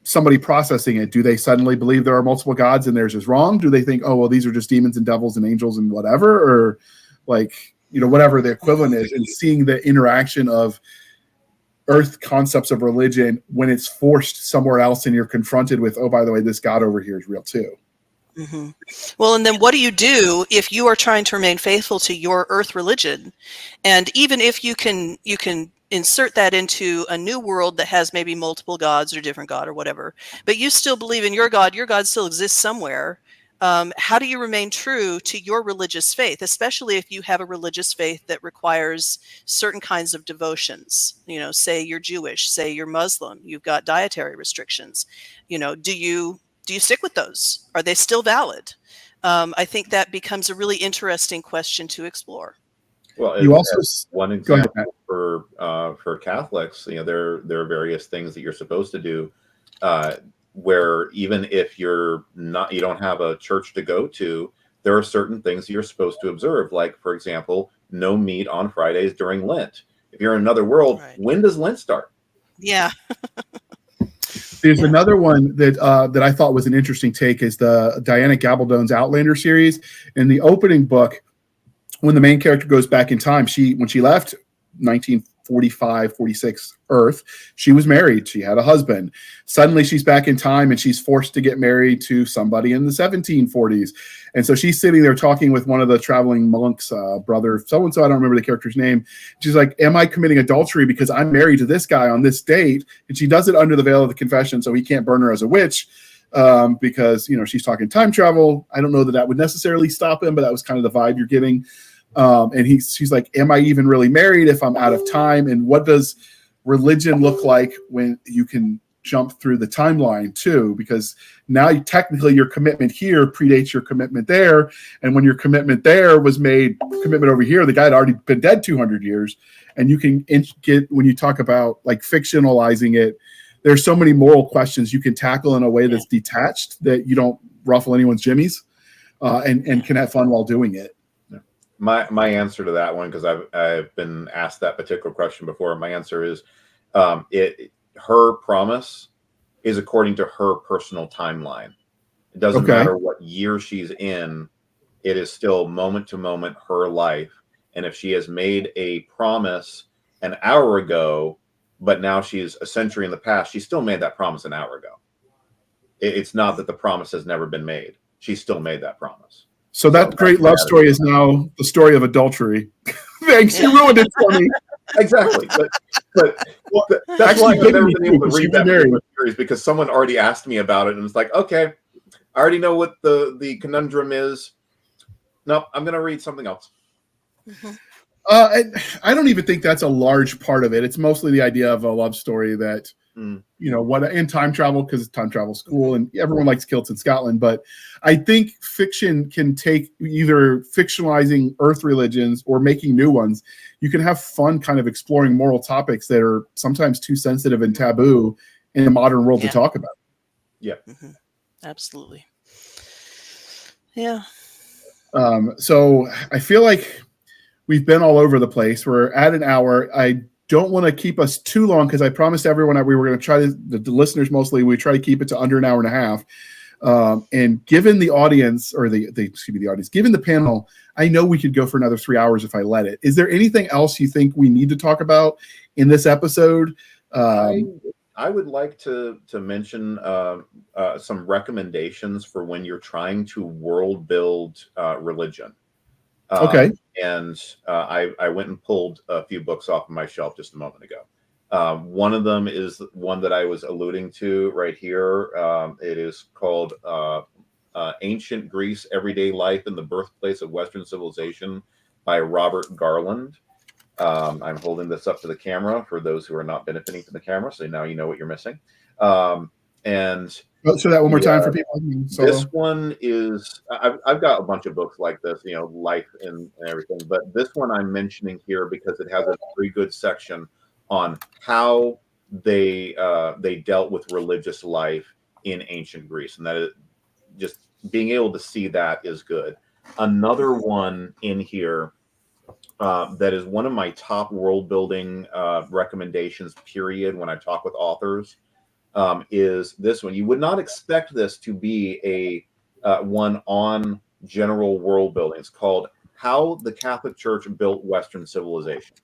somebody processing it. Do they suddenly believe there are multiple gods and theirs is wrong? Do they think, oh, well, these are just demons and devils and angels and whatever, or like, whatever the equivalent is, and seeing the interaction of Earth concepts of religion when it's forced somewhere else and you're confronted with, oh, by the way, this God over here is real too. Mm-hmm. Well, and then what do you do if you are trying to remain faithful to your earth religion? And even if you can insert that into a new world that has maybe multiple gods or different god or whatever, but you still believe in your god still exists somewhere. How do you remain true to your religious faith, especially if you have a religious faith that requires certain kinds of devotions? Say you're Jewish, say you're Muslim, you've got dietary restrictions. Do you stick with those? Are they still valid? I think that becomes a really interesting question to explore. Well, You also one example for Catholics, there are various things that you're supposed to do, where even if you don't have a church to go to, there are certain things that you're supposed to observe. Like, for example, no meat on Fridays during Lent. If you're in another world, Right. When does Lent start? Yeah. There's another one that I thought was an interesting take is the Diana Gabaldon's Outlander series. In the opening book, when the main character goes back in time, when she left 1945, 46 Earth, she was married. She had a husband. Suddenly she's back in time and she's forced to get married to somebody in the 1740s. And so she's sitting there talking with one of the traveling monks, brother so-and-so, I don't remember the character's name. She's like, am I committing adultery because I'm married to this guy on this date? And she does it under the veil of the confession, so he can't burn her as a witch. Because she's talking time travel. I don't know that would necessarily stop him, but that was kind of the vibe you're getting. And she's like, am I even really married if I'm out of time? And what does religion look like when you can jump through the timeline too? Because now technically your commitment here predates your commitment there. And when your commitment there was made, commitment over here, the guy had already been dead 200 years. And you can get, when you talk about like fictionalizing it, there's so many moral questions you can tackle in a way that's detached that you don't ruffle anyone's jimmies, and can have fun while doing it. My answer to that one, because I've been asked that particular question before. My answer is, her promise is according to her personal timeline. It doesn't matter what year she's in; it is still moment to moment her life. And if she has made a promise an hour ago, but now she's a century in the past, she still made that promise an hour ago. It's not that the promise has never been made; she still made that promise. So that great love story is now the story of adultery. Thanks, you ruined it for me. Exactly, but that's why I've never been able to read that particular series, because someone already asked me about it, and it's like, okay, I already know what the conundrum is. Nope, I'm going to read something else. Mm-hmm. I don't even think that's a large part of it. It's mostly the idea of a love story that, what in time travel, because it's time travel school and everyone likes kilts in Scotland. But I think fiction can take either fictionalizing Earth religions or making new ones. You can have fun kind of exploring moral topics that are sometimes too sensitive and taboo in the modern world to talk about. Yeah, Absolutely. Yeah. So I feel like we've been all over the place. We're at an hour. I don't want to keep us too long because I promised everyone that we were going to try to, the listeners mostly, we try to keep it to under an hour and a half. And given the audience, or the audience, given the panel, I know we could go for another 3 hours if I let it. Is there anything else you think we need to talk about in this episode? I would like to mention some recommendations for when you're trying to world build religion. Okay. And I went and pulled a few books off of my shelf just a moment ago. One of them is one that I was alluding to right here. It is called Ancient Greece, Everyday Life in the Birthplace of Western Civilization by Robert Garland. I'm holding this up to the camera for those who are not benefiting from the camera, so now you know what you're missing. And show that one more time for people. This one is, I've got a bunch of books like this, life and everything, but this one I'm mentioning here because it has a very good section on how they dealt with religious life in ancient Greece, and that is just being able to see that is good. Another one in here that is one of my top world building recommendations, period, when I talk with authors, is this one. You would not expect this to be a one on general world building. It's called How the Catholic Church Built Western Civilization.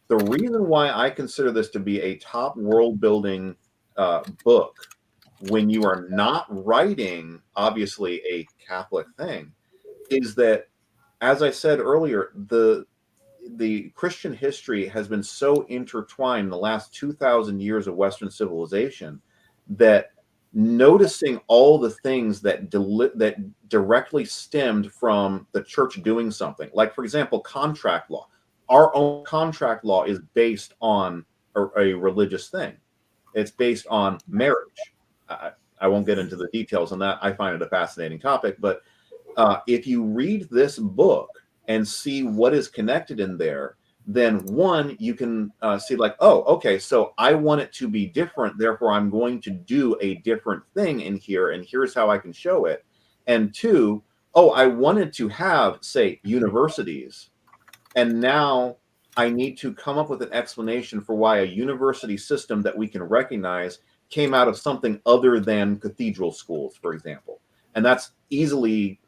The reason why I consider this to be a top world building book when you are not writing, obviously, a Catholic thing, is that, as I said earlier, the Christian history has been so intertwined in the last 2,000 years of Western civilization that noticing all the things that directly stemmed from the church doing something, like, for example, contract law. Our own contract law is based on a religious thing. It's based on marriage. I won't get into the details on that. I find it a fascinating topic, but if you read this book and see what is connected in there, then one, you can see like, oh, okay, so I want it to be different, therefore I'm going to do a different thing in here, and here's how I can show it. And two, oh, I wanted to have, say, universities, and now I need to come up with an explanation for why a university system that we can recognize came out of something other than cathedral schools, for example. And that's easily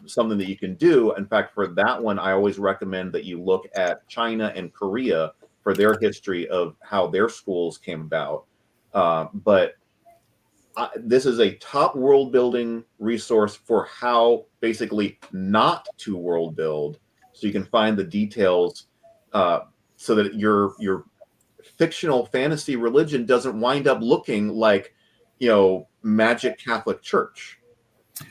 something that you can do. In fact, for that one, I always recommend that you look at China and Korea for their history of how their schools came about. But this is a top world building resource for how basically not to world build, so you can find the details so that your fictional fantasy religion doesn't wind up looking like, magic Catholic Church.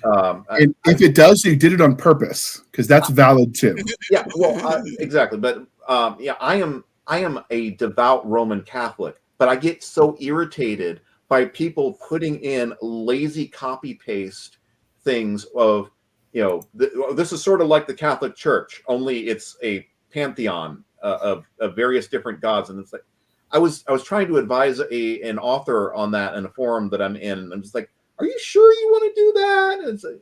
And if it does, you did it on purpose, because that's valid too. Yeah, well, exactly. But I am a devout Roman Catholic, but I get so irritated by people putting in lazy copy paste things of, this is sort of like the Catholic Church, only it's a pantheon of various different gods, and it's like, I was trying to advise an author on that in a forum that I'm in, and I'm just like, are you sure you want to do that? And it's like,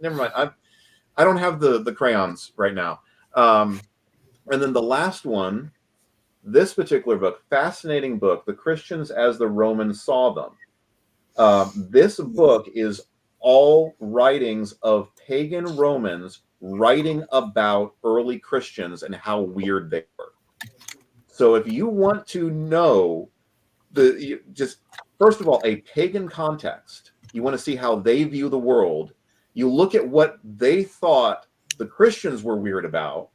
never mind. I don't have the crayons right now. And then the last one, this particular book, fascinating book, The Christians as the Romans Saw Them. This book is all writings of pagan Romans writing about early Christians and how weird they were. So if you want to know just first of all, a pagan context, you want to see how they view the world, you look at what they thought the Christians were weird about,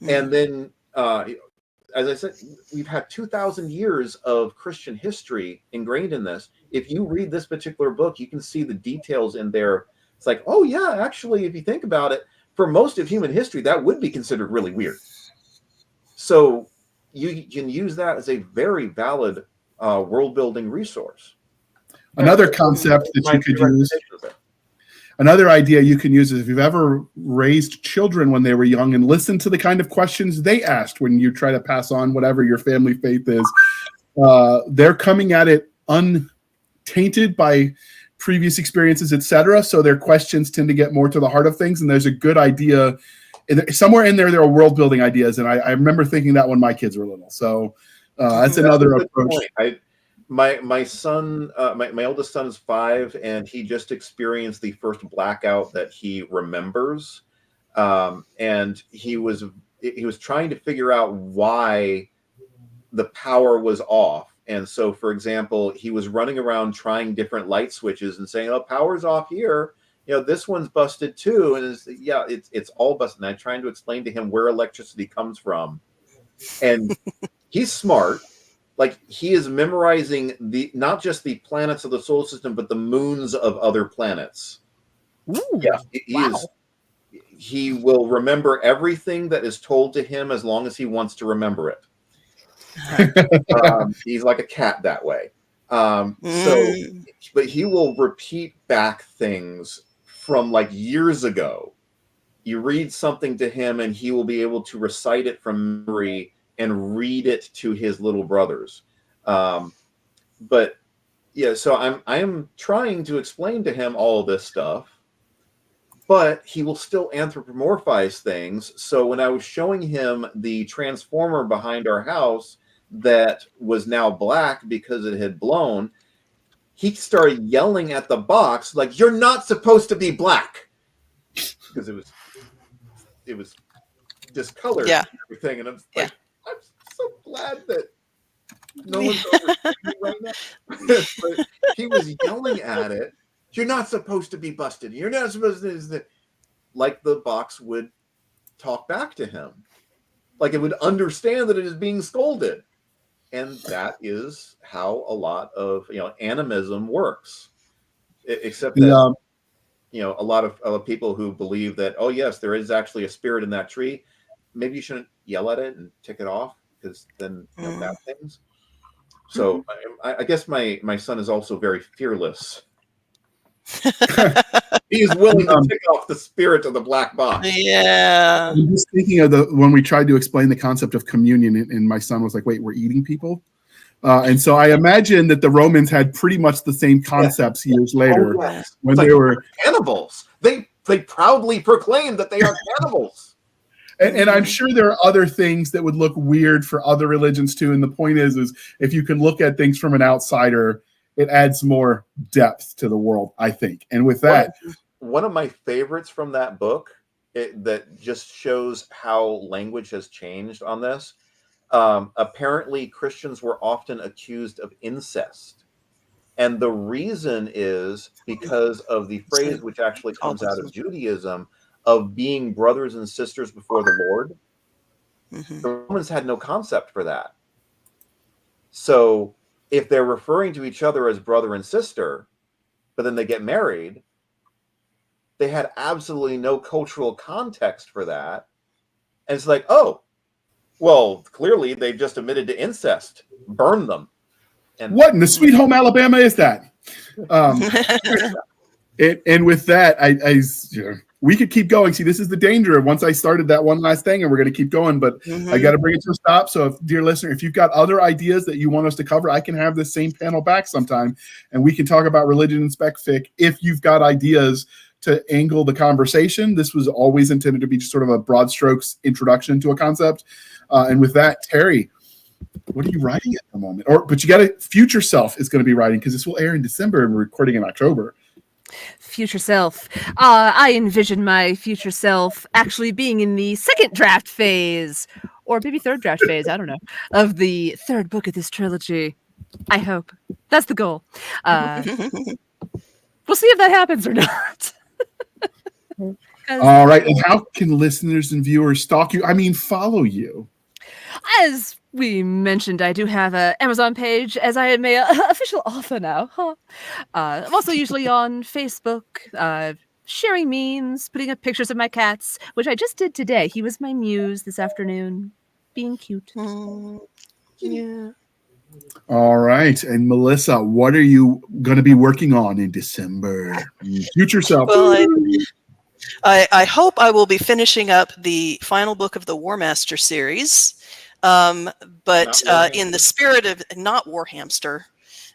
and then, as I said, we've had 2,000 years of Christian history ingrained in this. If you read this particular book, you can see the details in there. It's like, oh yeah, actually, if you think about it, for most of human history, that would be considered really weird. So you can use that as a very valid world-building resource. Another concept that you could use, another idea you can use is if you've ever raised children when they were young and listened to the kind of questions they asked when you try to pass on whatever your family faith is, they're coming at it untainted by previous experiences, etc. So their questions tend to get more to the heart of things, and there's a good idea. Somewhere in there are world-building ideas, and I remember thinking that when my kids were little. So that's another approach. My son, my oldest son is 5, and he just experienced the first blackout that he remembers, and he was trying to figure out why the power was off. And so, for example, he was running around trying different light switches and saying, "Oh, power's off here. This one's busted too." And it's all busted. And I'm trying to explain to him where electricity comes from, and he's smart. Like, he is memorizing not just the planets of the solar system, but the moons of other planets. Ooh, Yeah, he will remember everything that is told to him as long as he wants to remember it. He's like a cat that way. But he will repeat back things from like years ago. You read something to him, and he will be able to recite it from memory and read it to his little brothers. But yeah, so I am trying to explain to him all this stuff, but he will still anthropomorphize things. So when I was showing him the transformer behind our house that was now black because it had blown, he started yelling at the box like, "You're not supposed to be black," because it was discolored, and everything. And I'm like, I'm so glad that No one's understanding me right now. But he was yelling at it. You're not supposed to be busted. You're not supposed to. Like the box would talk back to him. Like it would understand that it is being scolded. And that is how a lot of animism works. Except that a lot of people who believe that, oh yes, there is actually a spirit in that tree. Maybe you shouldn't yell at it and tick it off, because then bad things. So I guess my son is also very fearless. He is willing to tick off the spirit of the black box. Yeah. I'm just thinking of when we tried to explain the concept of communion, and my son was like, "Wait, we're eating people?" And so I imagine that the Romans had pretty much the same concepts years later when they were cannibals. They proudly proclaimed that they are cannibals. And I'm sure there are other things that would look weird for other religions too. And the point is if you can look at things from an outsider, it adds more depth to the world, I think. And with that, one of my favorites from that book that just shows how language has changed on this. Apparently, Christians were often accused of incest. And the reason is because of the phrase, which actually comes out of Judaism, of being brothers and sisters before the Lord. The Romans had no concept for that. So if they're referring to each other as brother and sister, but then they get married, they had absolutely no cultural context for that. And it's like, oh, well, clearly they've just admitted to incest. Burn them. And what in the sweet home Alabama is that? And with that, we could keep going. See, this is the danger of once I started that one last thing, and we're going to keep going, but I got to bring it to a stop. So, dear listener, if you've got other ideas that you want us to cover, I can have this same panel back sometime, and we can talk about religion and spec fic. If you've got ideas to angle the conversation, this was always intended to be just sort of a broad strokes introduction to a concept. And with that, Teri, what are you writing at the moment? But you got to, future self is going to be writing, because this will air in December and we're recording in October. Future self. I envision my future self actually being in the second draft phase, or maybe third draft phase, I don't know, of the third book of this trilogy. I hope. That's the goal. We'll see if that happens or not. All right. And how can listeners and viewers stalk you? I mean, follow you? As we mentioned, I do have an Amazon page, as I am an official author now. I'm also usually on Facebook, sharing memes, putting up pictures of my cats, which I just did today. He was my muse this afternoon, being cute. Yeah. All right. And Melissa, what are you going to be working on in December? Future self. Well, I hope I will be finishing up the final book of the War Master series. But in the spirit of not Warhamster,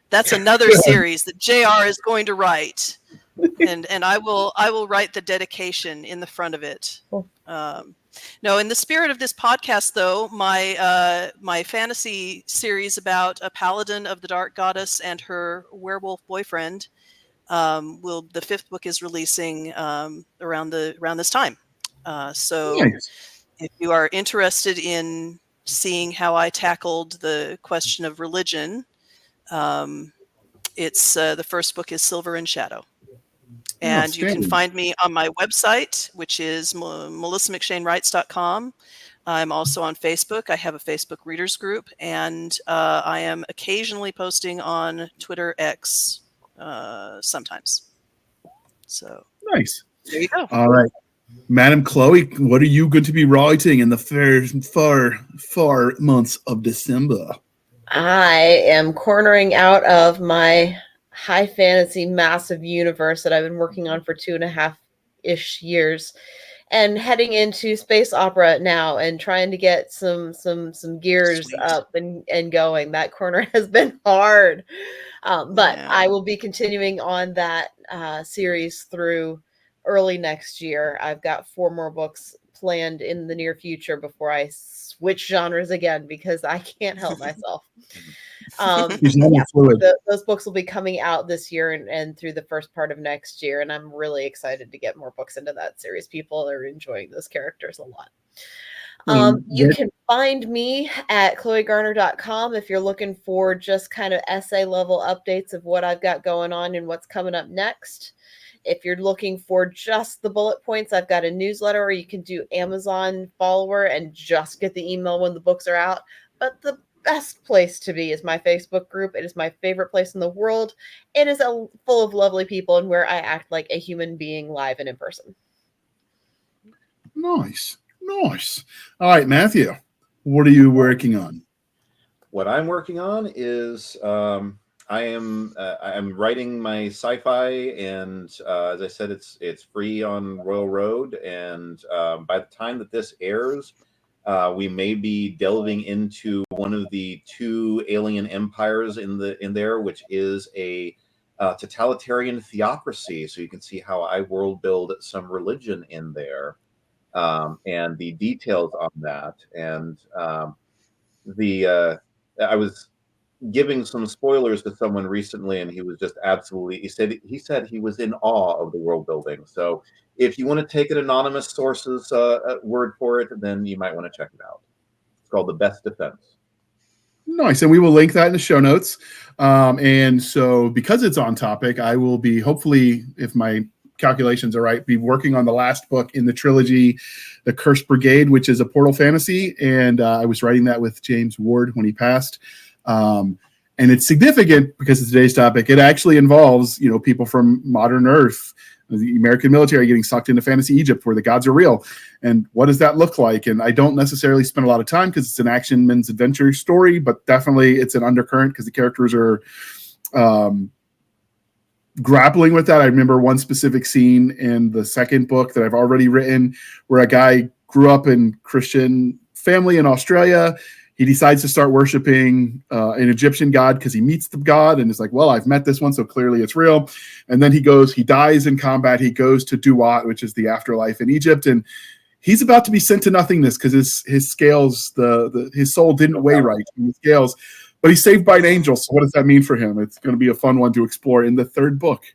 that's another series that JR is going to write, and I will write the dedication in the front of it. No, in the spirit of this podcast, though, my fantasy series about a paladin of the Dark Goddess and her werewolf boyfriend, the fifth book is releasing around this time. So nice. If you are interested in seeing how I tackled the question of religion, it's the first book is Silver and Shadow. And you can find me on my website, which is melissamcshanewrites.com. I'm also on Facebook. I have a Facebook readers group, and I am occasionally posting on Twitter X sometimes. So nice. There you go. All right. Madam Chloe, what are you going to be writing in the far months of December? I am cornering out of my high fantasy massive universe that I've been working on for 2.5-ish years, and heading into space opera now and trying to get some gears up and going. That corner has been hard, but I will be continuing on that series through early next year. I've got 4 more books planned in the near future before I switch genres again, because I can't help myself. Those books will be coming out this year and through the first part of next year, and I'm really excited to get more books into that series. People are enjoying those characters a lot. You can find me at chloegarner.com if you're looking for just kind of essay level updates of what I've got going on and what's coming up next. If you're looking for just the bullet points, I've got a newsletter, or you can do Amazon follower and just get the email when the books are out. But the best place to be is my Facebook group. It is my favorite place in the world. It is full of lovely people and where I act like a human being live and in person. Nice. All right, Matthew, what are you working on? What I'm working on is I'm writing my sci-fi, and as I said, it's free on Royal Road. And by the time that this airs, we may be delving into one of the 2 alien empires in there, which is a totalitarian theocracy. So you can see how I world build some religion in there. And the details on that, and I was giving some spoilers to someone recently, and he was just absolutely. He said he was in awe of the world building. So if you want to take an anonymous source's word for it, then you might want to check it out. It's called The Best Defense. Nice, and we will link that in the show notes. And so, because it's on topic, I will be, hopefully, if my calculations are right, be working on the last book in the trilogy, The Cursed Brigade, which is a portal fantasy. And I was writing that with James Ward when he passed. And it's significant because of today's topic. It actually involves, people from modern Earth, the American military getting sucked into fantasy Egypt where the gods are real. And what does that look like? And I don't necessarily spend a lot of time because it's an action men's adventure story, but definitely it's an undercurrent because the characters are grappling with that. I remember one specific scene in the second book that I've already written where a guy grew up in Christian family in Australia. He decides to start worshiping an Egyptian god because he meets the god and is like, well, I've met this one, so clearly it's real. And then he dies in combat. He goes to Duat, which is the afterlife in Egypt. And he's about to be sent to nothingness because his scales, his soul didn't weigh right in the scales. But he's saved by an angel. So what does that mean for him? It's going to be a fun one to explore in the third book.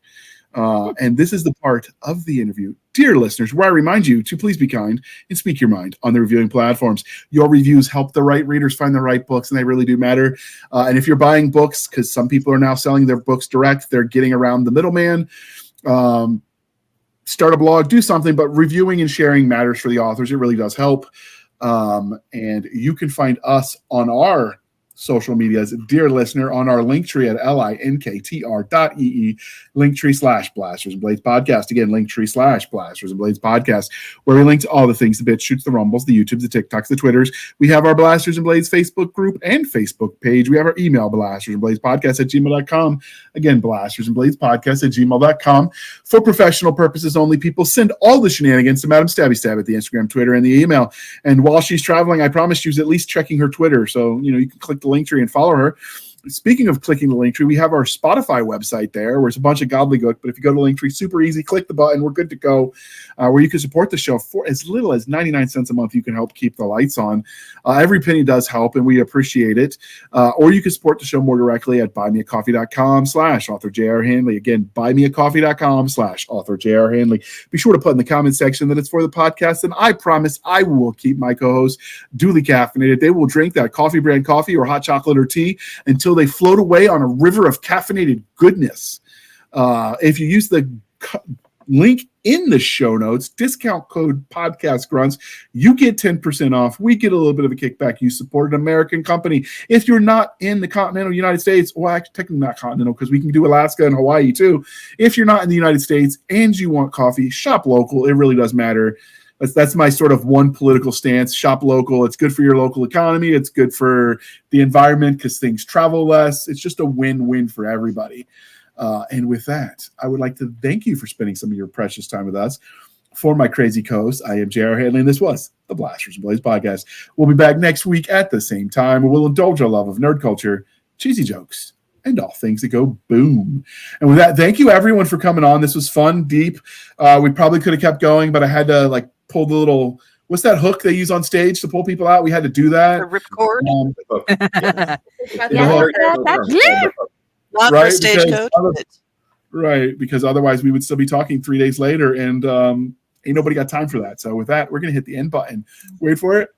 And this is the part of the interview, dear listeners, where I remind you to please be kind and speak your mind on the reviewing platforms. Your reviews help the right readers find the right books, and they really do matter. And if you're buying books, because some people are now selling their books direct, they're getting around the middleman. Start a blog, do something, but reviewing and sharing matters for the authors. It really does help. And you can find us on our social medias, dear listener, on our link tree at linktr.ee, linktree/Blasters and Blades podcast. Again, linktree/Blasters and Blades podcast, where we link to all the things, the bits, shoots, the rumbles, the YouTubes, the TikToks, the Twitters. We have our Blasters and Blades Facebook group and Facebook page. We have our email, blastersandbladespodcast@gmail.com. Again, Blasters and Blades podcast at gmail.com. For professional purposes only, people send all the shenanigans to Madam Stabby at the Instagram, Twitter, and the email. And while she's traveling, I promise she's at least checking her Twitter. So, you can click the link tree and follow her. Speaking of clicking the link tree, we have our Spotify website there where it's a bunch of gobbledygook, but if you go to the link tree, super easy, click the button, we're good to go, where you can support the show for as little as 99 cents a month. You can help keep the lights on. Every penny does help, and we appreciate it. Or you can support the show more directly at buymeacoffee.com/author J.R. Handley. Again, buymeacoffee.com/author J.R. Handley. Be sure to put in the comment section that it's for the podcast, and I promise I will keep my co-hosts duly caffeinated. They will drink that coffee brand coffee or hot chocolate or tea until they float away on a river of caffeinated goodness. If you use the link in the show notes, discount code podcast grunts, you get 10% off. We get a little bit of a kickback. You support an American company. If you're not in the continental United States, well, actually, technically not continental because we can do Alaska and Hawaii too. If you're not in the United States and you want coffee, shop local. It really does matter. That's my sort of one political stance. Shop local. It's good for your local economy. It's good for the environment because things travel less. It's just a win-win for everybody. And with that, I would like to thank you for spending some of your precious time with us. For my crazy co-host, I am J.R. Handley, and this was the Blasters and Blades podcast. We'll be back next week at the same time, where we'll indulge our love of nerd culture, cheesy jokes, and all things that go boom. And with that, thank you everyone for coming on. This was fun, deep. We probably could have kept going, but I had to pull the little, what's that hook they use on stage to pull people out? We had to do that. A ripcord? Not right, for stagecoach. Right, because otherwise we would still be talking 3 days later, and ain't nobody got time for that. So with that, we're going to hit the end button. Wait for it.